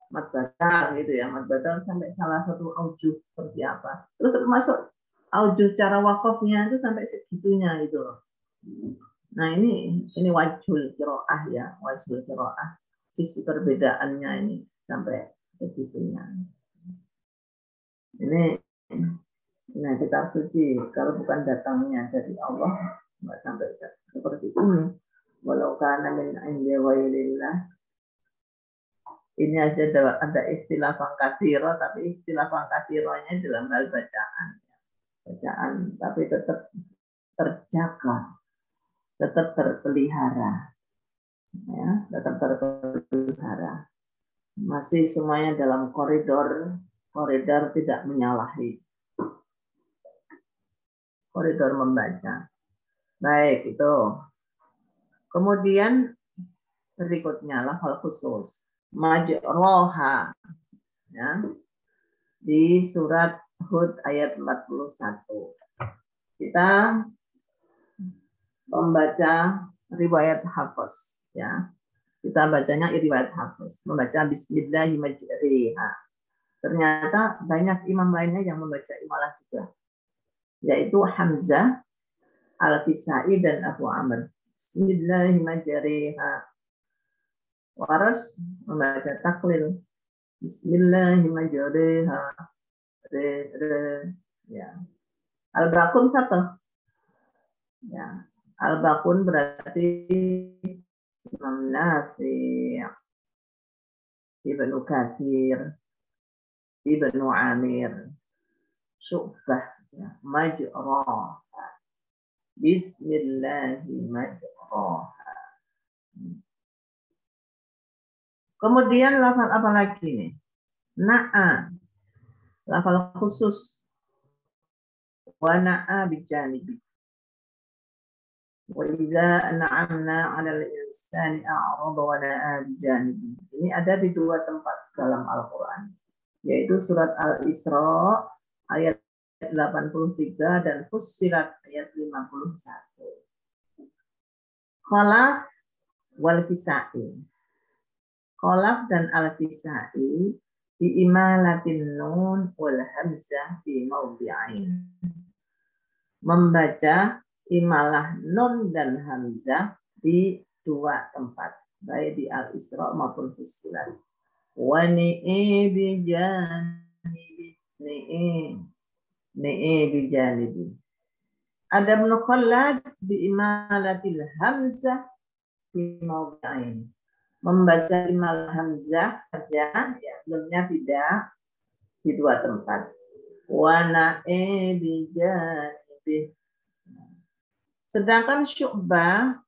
mad badal gitu ya, mad badal sampai salah satu aujuh seperti apa. Terus termasuk aujuh cara wakafnya itu sampai segitunya itu loh. Nah ini wajhul qiraah ya, wajhul qiraah. Sisi perbedaannya ini sampai segitunya. Ini nah kitab suci kalau bukan datangnya dari Allah nggak sampai seperti ini. Walau kana min indi ghairillah. Ini aja ada istilah katsira, tapi istilah katsiranya dalam hal bacaan, tapi tetap terjaga, tetap terpelihara, ya, tetap terpelihara. Masih semuanya dalam koridor tidak menyalahi, koridor membaca. Baik itu. Kemudian berikutnya lafal khusus. Majroha ya, di surat Hud ayat 41. Kita membaca riwayat Hafiz ya. Kita bacanya riwayat Hafiz, membaca bismillahirrahmanirrahim. Ternyata banyak imam lainnya yang membaca imalah juga, yaitu Hamzah, Al-Kisai dan Abu Amr. Bismillahirrahmanirrahim. Waras membaca taklil. Bismillahirrahmanirrahim. Ya. Al-Bakun satu. Ya. Al-Bakun berarti Imam Nafi', Ibnu Katsir, Ibnu Amir, Syu'bah, ya. Majroha. Bismillahirrahmanirrahim. Kemudian lafal apa lagi nih? Na'a. Lafal khusus. Wa na'a bijanibi. وَإِذَا أَنْعَمْنَا عَلَى الْإِنْسَانِ أَعْرَضَ وَنَأَى بِجَانِبِهِ. Ini ada di dua tempat dalam Al-Quran, yaitu surat Al-Isra ayat 83 dan Fussilat ayat 51. Khalaf wal Kisai. Khalaf dan Al-Kisai di imalatin nun wal hamzah di mawdi'ain. Membaca imalah nun dan hamzah di dua tempat, baik di Al-Isra maupun Fussilat. Wa ni'i bijanibi, ni'i bijanibi. Ada Ibn Khallad di imalatil hamzah di mawdi'ain. Membaca imal hamzah saja, ya, belumnya tidak di dua tempat. Wa na'i bijanibi. Sedangkan Syu'bah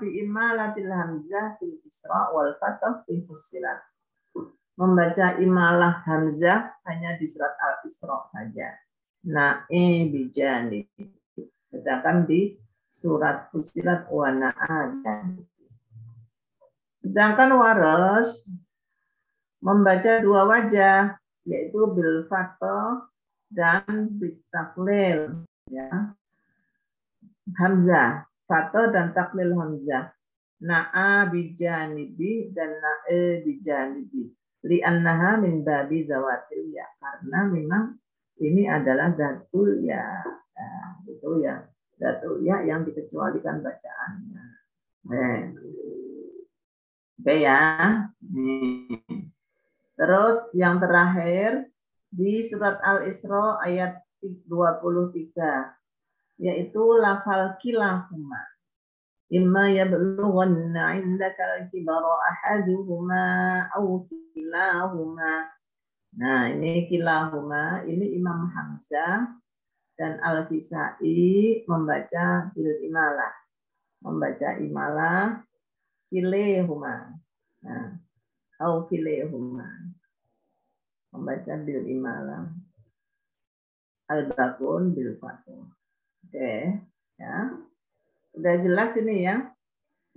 bi imalatil hamzah fil Isra wal Fatah fi Fussilat. Membaca imalah hamzah hanya di surat Al-Isra saja. Na'i bijani. Sedangkan di surat Fussilat wa na'adan. Sedangkan Waras membaca dua wajah, yaitu bil Fatah dan bil taklil, ya. Hamzah, Fatah dan taklil hamzah. Na'a bijanibi dan na'e bijanibi. Li'annaha min babi zawatil ya. Karena memang ini adalah datul ya. Itu ya. Datul ya yang dikecualikan bacaannya. Oke ya. Terus yang terakhir di surat Al-Isra ayat 23. Yaitu lafal kilahuma. Imma yablughanna 'indaka al-kibara ahaduhuma aw kilahuma. Nah, ini kilahuma, ini Imam Hamzah dan Al-Kisai membaca bil imalah. Membaca imalah kilahuma. Nah, aw kilahuma. Membaca bil imalah. Al-Baqun bil Fatah. Oke, ya. Udah jelas ini ya.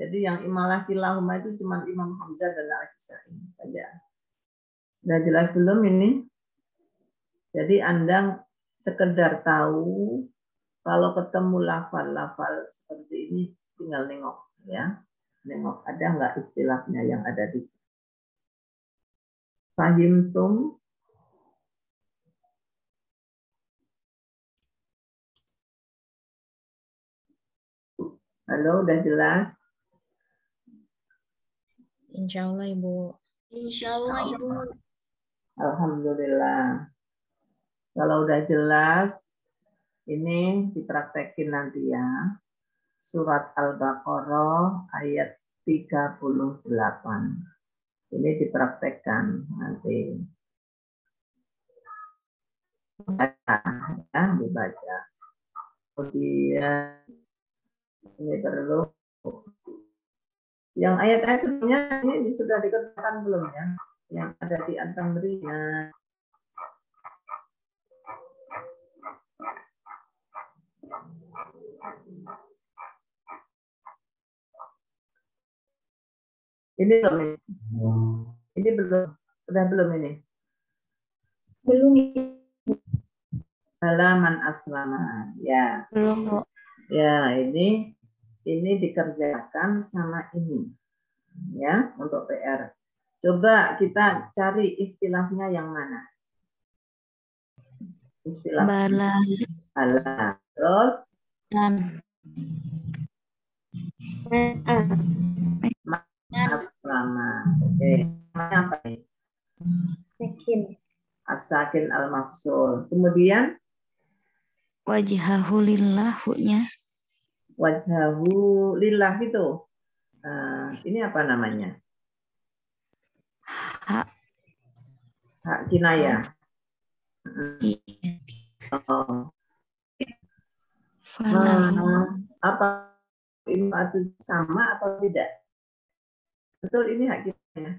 Jadi yang imalah kilahuma itu cuma Imam Hamzah dan Al-Kisai saja. Udah jelas belum ini? Jadi Anda sekedar tahu kalau ketemu lafal-lafal seperti ini tinggal nengok ya. Nengok ada nggak istilahnya yang ada di sini. Fahimtum? Halo, udah jelas? Insya Allah Ibu. Insya Allah Ibu. Alhamdulillah. Kalau udah jelas, ini dipraktekin nanti ya. Surat Al-Baqarah ayat 38. Ini dipraktekkan nanti. Ya, dibaca. Kemudian ini perlu yang ayat-ayat sebelumnya ini sudah dikerjakan belum ya? Yang ada di At-Tamrinat. Ini belum ini. Ini belum. Sudah belum ini? Belum. Halaman aslama. Ya. Belum, Bu. Ya, ini dikerjakan sama ini. Ya, untuk PR. Coba kita cari istilahnya yang mana? Istilah Bala. bala. Terus aslama. Oke. Apa ini? Sakin. As-sakin al-mafsul. Kemudian Wajhahu lillah, hu-nya. wajhahu lillah itu. Ini apa namanya? Hak. Hak kinayah. Oh. Apa ini sama atau tidak? Betul, ini hak kinayah.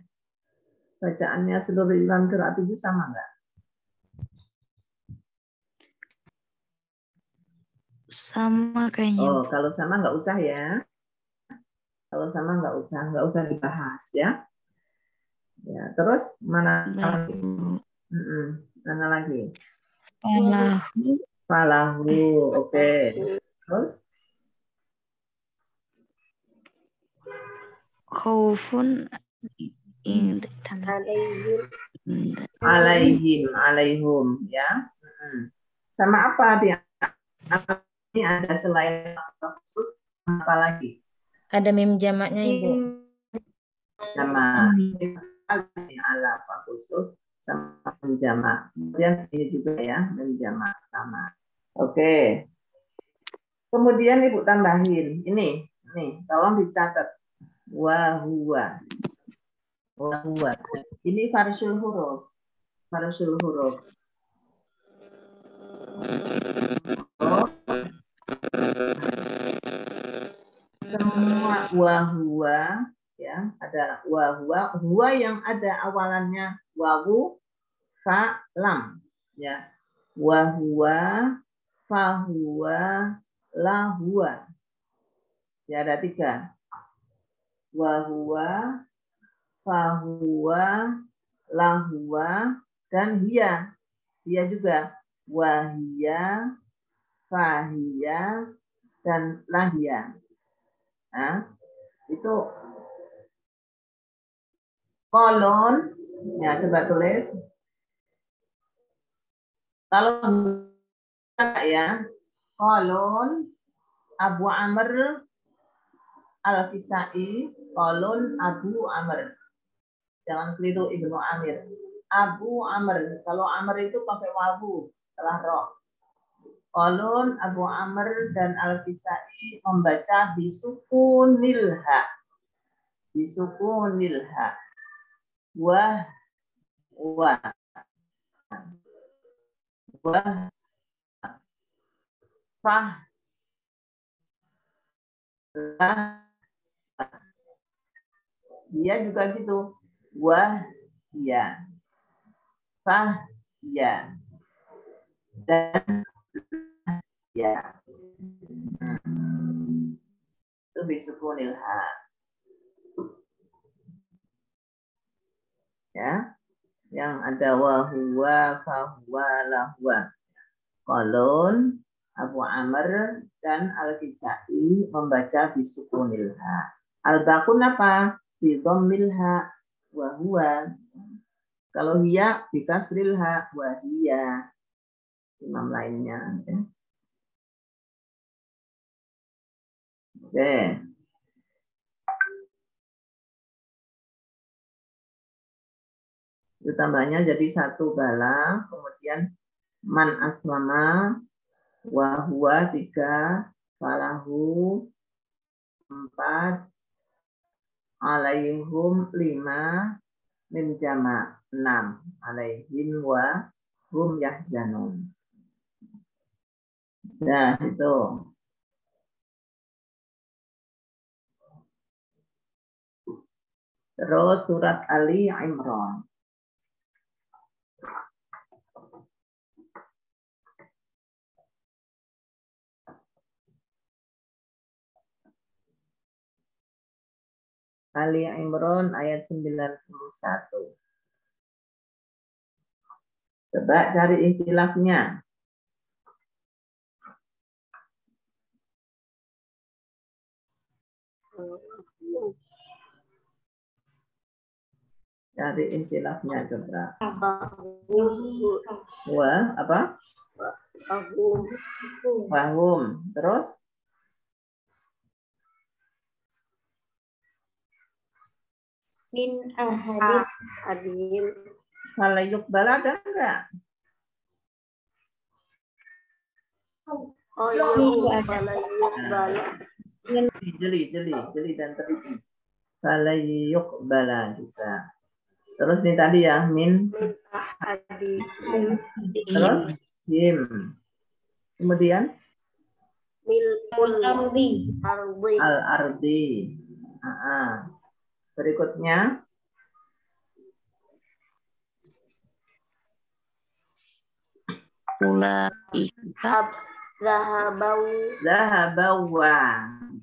Bacaannya seluruh Imam qiraat itu sama enggak? Sama kayaknya. Oh, kalau sama nggak usah ya. Kalau sama nggak usah dibahas ya. Ya, terus mana Baik, lagi? Bu. Mana lagi? Falahu Falahu, oke. Terus khaufun alaihim ya. Sama apa dia? Ini ada selain khusus apa lagi? Ada mim jamaknya, Ibu. Sama ala apa khusus sama menjamak. Kemudian ini juga ya menjamak sama. Oke. Kemudian Ibu tambahin ini tolong dicatat. Wa huwa. Ini farsul huruf. Semua wahua ya, ada huwa yang ada awalannya wawu fa lam ya. Wahua fahuwa lahua. Ya ada 3. Wahua fahuwa lahua dan hiya. Hiya juga wahia fahia dan lahia. Nah, itu kolon ya, coba tulis. Kalau ya kolon Abu Amr Al-Kisai, kolon Abu Amr. Jangan keliru Ibnu Amir. Abu Amr. Kalau Amr itu pakai wawu setelah ro. Kolon Abu Amr dan Al-Kisai membaca bisukunil ha. Bisukunil ha. Wah. Fah. Dia juga gitu. Wah, ya. Fah, ya. Dan ya. Itu bisukunil ha. Ya. Yang ada wahuwa, fahuwa, lahwa. Kolon Abu Amr dan Al-Kisai membaca bisukunil ha. Al-Bakun apa? Bidhammil ha wa huwa. Kalau hiya bikasril ha wa hiya. Imam lainnya. Oke. Itu tambahnya jadi 1 bala, kemudian man aslama wa huwa 3, falahu 4, alaihum 5, min jama 6, alaihim wa hum yahzanun. Nah, itu. Terus surat Ali Imran. Ali Imran ayat 91. Coba cari ikhtilafnya. Cari ikhtilafnya coba. Wah, apa? Fahum. Terus? Min ahadin. Falayuk bala ada enggak? Oh iya, falayuk bala. Jeli dan teliti. Falayuk bala juga. Terus nih tadi ya, min ahadin. terus him. Kemudian Ardi. al-ardi. Berikutnya ulaika Zahabau. Zahabawa.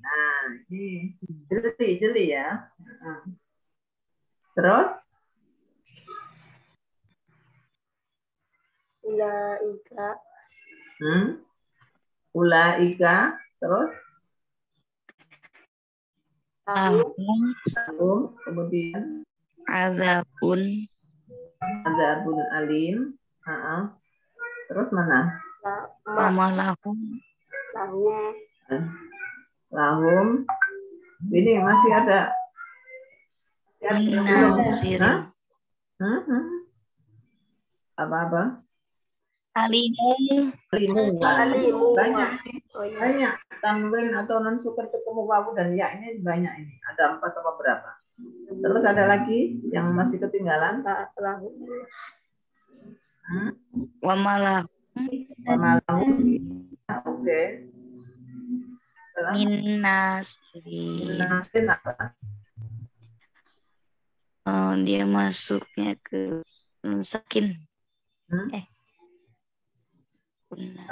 Nah, ini jeli ya. Terus? Ulaika. Ulaika. Terus? Lahum Kemudian azabun azabun alim. Terus mana? wa ma lahum Lahum. Ini masih ada. min Belum. nasirin. Apa-apa? Alimun Alimu. Banyak ini. Oh, iya. Banyak. Tanwin atau non sukar ketemu wawu dan ya ini banyak ini. Ada 4 atau berapa? Terus ada lagi yang masih ketinggalan? Lahum. wa ma lahum Lahum. Oke. min nasirin. Nasirin apa? Dia masuknya ke sakin.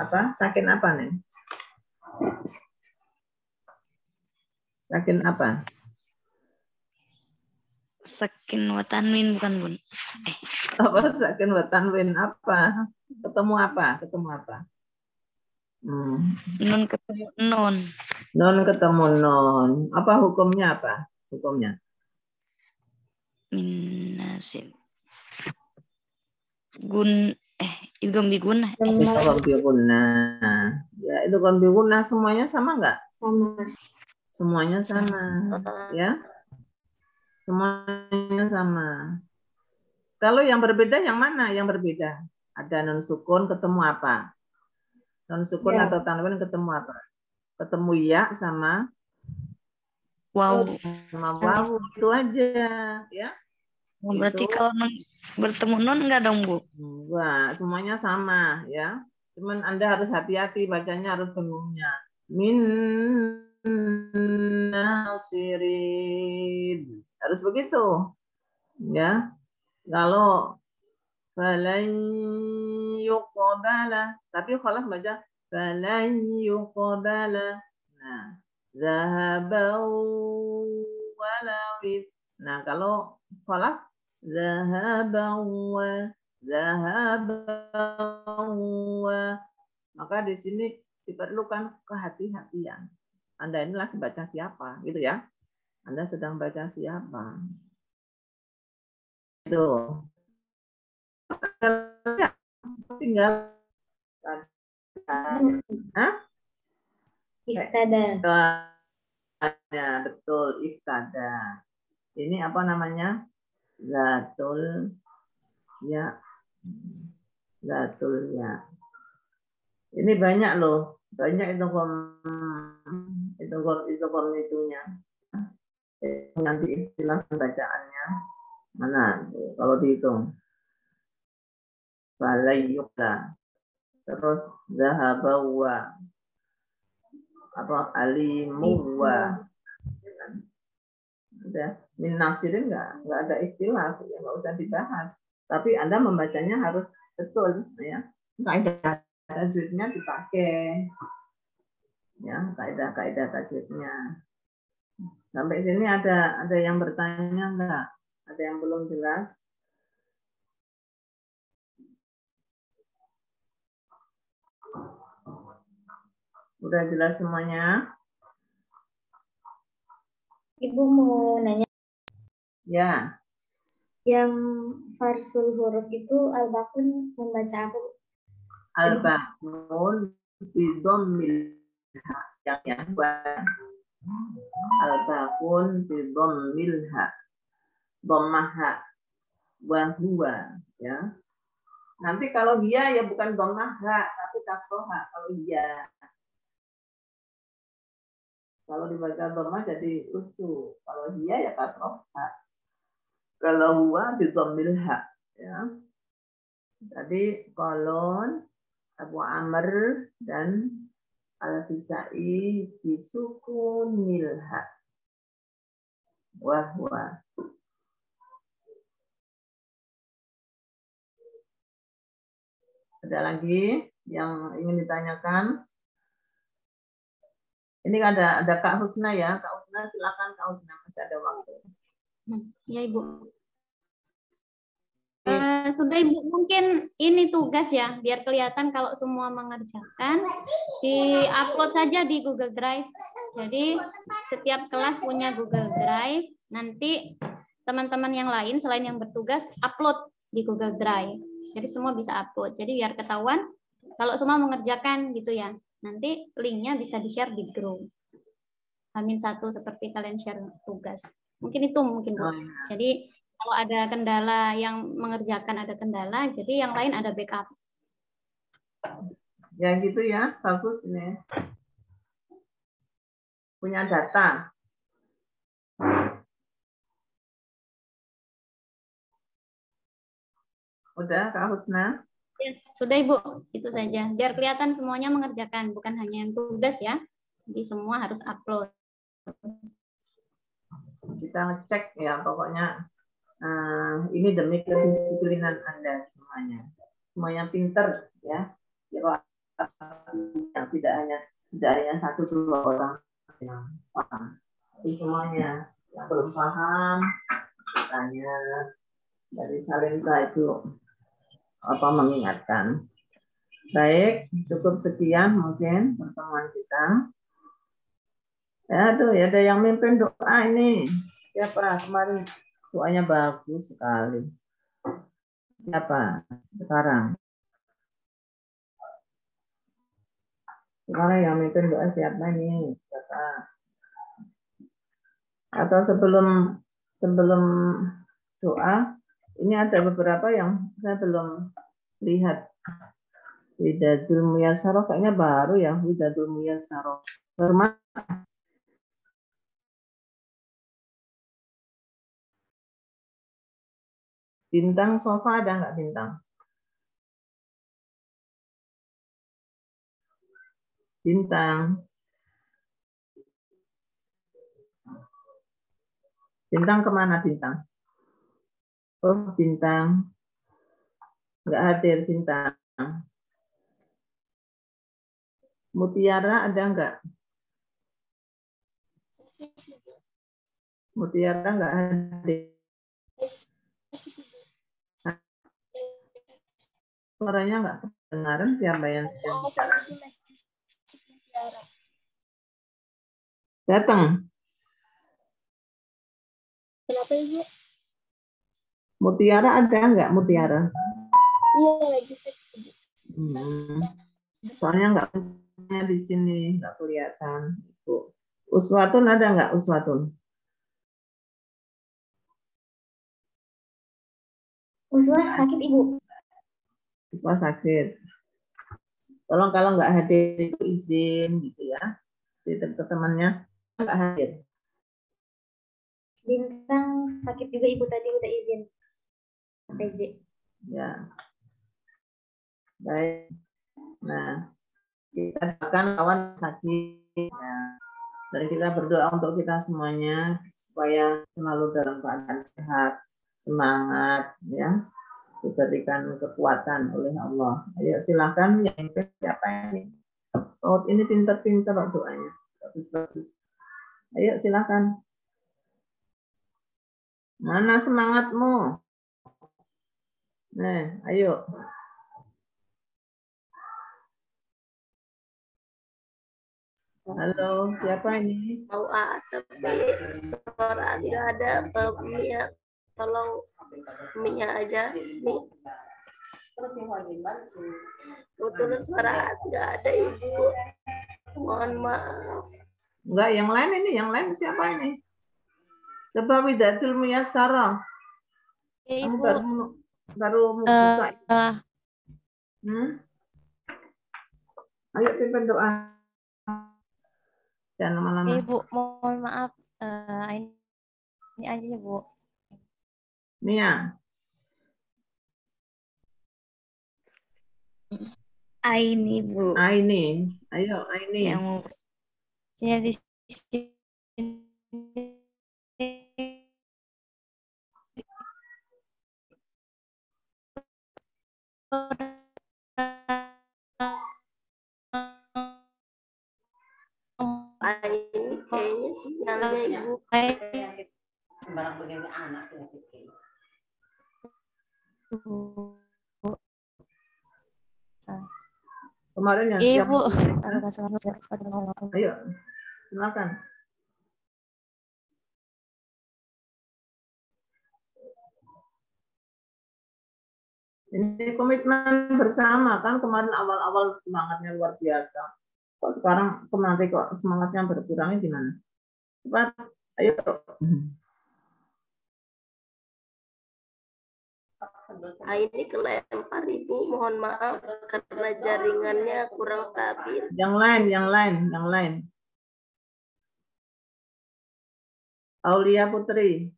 Apa? Sakin apa nih? Sakin apa? Sakin wa tanwin bukan bun. Apa sakin wa tanwin apa? Ketemu apa? Nun ketemu nun. Non ketemu non. Apa hukumnya apa? Hukumnya? Min nasir. Idgham bi gunnah. Idgham bi gunnah. Ya, idgham bi gunnah semuanya sama enggak? Sama. Semuanya sama. Ya. Semuanya sama. Kalau yang berbeda yang mana? Yang berbeda. Ada non sukun ketemu apa? Non sukun Ya. atau tanwin ketemu apa? Ketemu ya sama Wow. wawu itu aja, ya. Berarti Itu. kalau bertemu nun enggak dong, Bu? Enggak, semuanya sama, ya. Cuman Anda harus hati-hati bacanya harus benungnya. Min nasirin. Harus begitu. Ya. Kalau falan yuqbala, tapi khalaf baca falan yuqbala. Nah, zahabau walawif. Nah, kalau khalaf zahabau zahabau. Maka di sini diperlukan kehati-hatian. Anda ini lagi baca siapa, gitu ya? Anda sedang baca siapa? Itu. Tinggal. Ibtada. Ya, betul, ibtada. Ini apa namanya? Zatul ya. Zatul ya. Ini banyak loh. Banyak itu itunya. Nanti istilah bacaannya. Mana? Kalau dihitung. Falayyukla. Terus zahabawa. Apa? Alimuwa. Udah. Min nasirin nggak ada istilah. Ya, nggak usah dibahas. Tapi Anda membacanya harus betul. Ya. Kaidah tajwidnya dipakai. Ya, kaidah tajwidnya. Sampai sini ada yang bertanya enggak? Ada yang belum jelas? Udah jelas semuanya? Ibu mau nanya. Ya. Yang farsul huruf itu al-bakun membaca apa? Al-bakun bidommil yang al-bakun bidommil ha. Dhammah wa huwa, ya. Nanti kalau dia ya bukan dhammah tapi kasroh kalau dia. Kalau dibaca dhammah jadi lucu. Kalau dia ya kasroh. Kalau huwa bidhammil ha, ya. Jadi kolon, Abu Amr dan Al-Kisai disukunil ha. Wahwa. Ada lagi yang ingin ditanyakan? Ini ada Kak Husna ya. Kak Husna silakan, Kak Husna, masih ada waktu. Ya Ibu. Sudah Ibu, mungkin ini tugas ya, biar kelihatan kalau semua mengerjakan, di-upload saja di Google Drive. Jadi setiap kelas punya Google Drive, nanti teman-teman yang lain selain yang bertugas upload di Google Drive. Jadi semua bisa upload. Jadi biar ketahuan kalau semua mengerjakan gitu ya. Nanti linknya bisa di-share di grup. H-1 seperti kalian share tugas. Mungkin itu mungkin Bu. Jadi kalau ada kendala yang mengerjakan ada kendala, jadi yang lain ada backup. Ya gitu ya, bagus ini. Punya data. Udah, Kak Husna? Ya, sudah Ibu, itu saja. Biar kelihatan semuanya mengerjakan, bukan hanya yang tugas ya. Jadi semua harus upload. Kita ngecek ya, pokoknya ini demi kedisiplinan Anda semuanya. Semuanya pinter ya. Yang tidak hanya satu dua orang yang paham. Tapi semuanya yang belum paham, tanya dari Salinta itu mengingatkan. Baik, cukup sekian mungkin pertemuan kita. Ya, ya ada yang mimpin doa ini. Siapa kemarin doanya bagus sekali. Siapa sekarang? Sekarang yang mimpin doa siapa ini? Siapa? Atau sebelum doa, ini ada beberapa yang saya belum lihat. Widadul Muyassaro kayaknya baru ya, Widadul Muyassaro. Bintang sofa ada nggak bintang? Bintang. Bintang kemana bintang? Oh bintang. Nggak hadir bintang. Mutiara ada nggak? Mutiara nggak hadir. Suaranya nggak kedengaran, siapa yang bicara? Datang. Kenapa Ibu? Mutiara ada nggak Mutiara? Iya lagi sedih. Soalnya nggak punya di sini, nggak kelihatan. Uswatun ada nggak Uswatun? Uswah sakit Ibu. Uswah sakit. Tolong kalau nggak hadir itu izin gitu ya. Di temannya nggak hadir. Bintang sakit juga Ibu, tadi udah izin PJ. Ya. Baik. Nah, kita akan lawan sakit. Ya. Dan kita berdoa untuk kita semuanya supaya selalu dalam keadaan sehat, semangat, ya, diberikan kekuatan oleh Allah. Ayo silakan yang siapa ini? Oh ini pintar-pintar doanya, bagus-bagus. Ayo silakan. Mana semangatmu? Nah, ayo. Halo, siapa ini? Mau tapi suara tidak ada. Mia, tolong Mia aja. Nih. Betul suara tidak ada Ibu. Mohon maaf. Enggak, yang lain ini, yang lain siapa ini? Coba Widadul Muyassaro. Ya, Kamu Ibu. baru buka. Ayo pimpin doa. Jangan lama-lama. Ibu, mohon maaf. Ini aja ya, Bu. Mia. Aini Bu. Aini. Ayo, Aini. Yang mau Sini di sini. sinyalnya Ibu. Kemarin yang siap. Ibu. Ayo, silakan. Ini komitmen bersama kan, kemarin awal-awal semangatnya luar biasa. Kok sekarang kemarin kok semangatnya berkurangnya gimana? Cepat, ayo. Ini kelempar Ibu, mohon maaf karena jaringannya kurang stabil. Yang lain. Aulia Putri.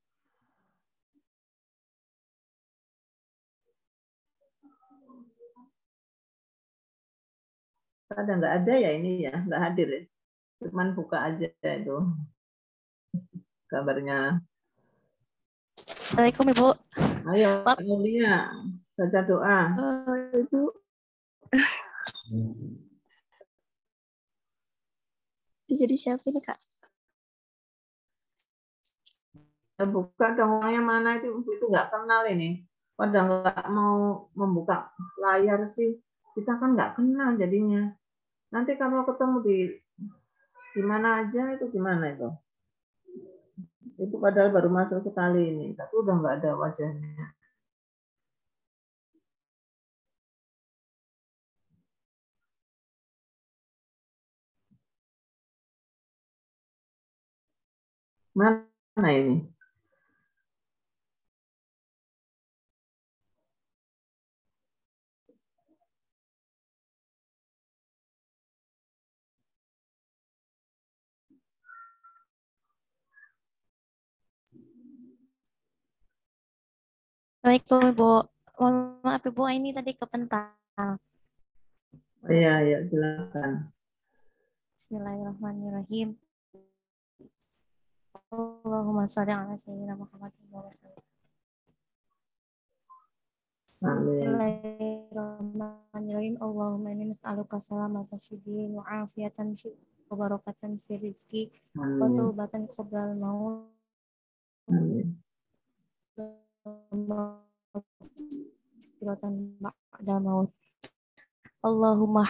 Nggak ada ya ini ya, nggak hadir ya. Cuman buka aja itu kabarnya. Assalamualaikum Ibu. Ayo, Aulia, baca doa. Ibu. Jadi siapa ini Kak? Buka dong, orangnya mana itu nggak kenal ini. Pada nggak mau membuka layar sih. Kita kan nggak kenal jadinya. Nanti kalau ketemu di mana aja itu gimana itu? Itu padahal baru masuk sekali ini, tapi udah nggak ada wajahnya. Mana ini? Assalamualaikum Ibu. Mohon maaf Ibu, ini tadi kepental. Iya, silakan. Bismillahirrahmanirrahim. Allahumma sholli ala sayyidina Muhammad wa sallam. Amin. Bismillahirrahmanirrahim. Allahumma inni nas'aluka salamatan syidin wa afiyatan wa barakatan fi rizqi wa taubatan qabla al-maut. Amin. Ba'da maut. Allahumma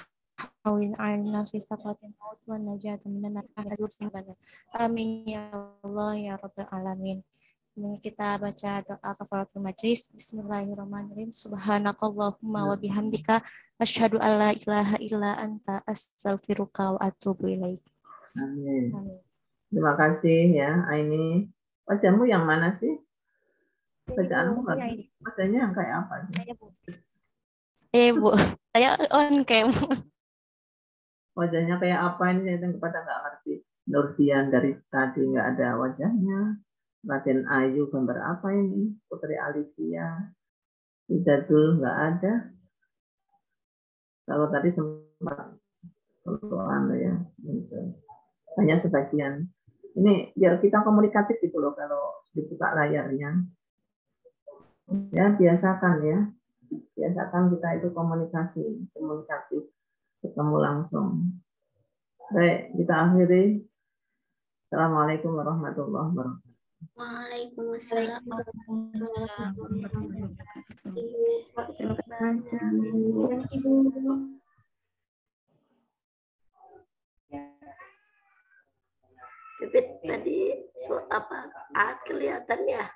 hawin 'alaina fi saqatil maut wa najatan minan nar. Amin ya Allah ya rabbal alamin. Ini kita baca doa kafaratul majlis. Bismillahirrahmanirrahim. Subhanakallahumma wa bihamdika asyhadu an la ilaha illa anta astaghfiruka wa atubu ilaik. Amin. Terima kasih ya, Aini. Wajahmu yang mana sih? Bacaanmu wajahnya yang kayak apa? Bu, saya on cam. Wajahnya kayak apa ini yang kepada nggak ngerti. Nurdian dari tadi nggak ada wajahnya. Raden Ayu gambar apa ini? Putri Alivia. Idadul nggak ada. Kalau tadi sempat fotoan ya. Hanya sebagian. Ini biar kita komunikatif gitu loh kalau dibuka layarnya. Ya, biasakan ya. Biasakan kita itu komunikatif, ketemu langsung. Baik, kita akhiri. Assalamualaikum warahmatullahi wabarakatuh. Waalaikumsalam warahmatullahi wabarakatuh. Pipit tadi apa kelihatan ya?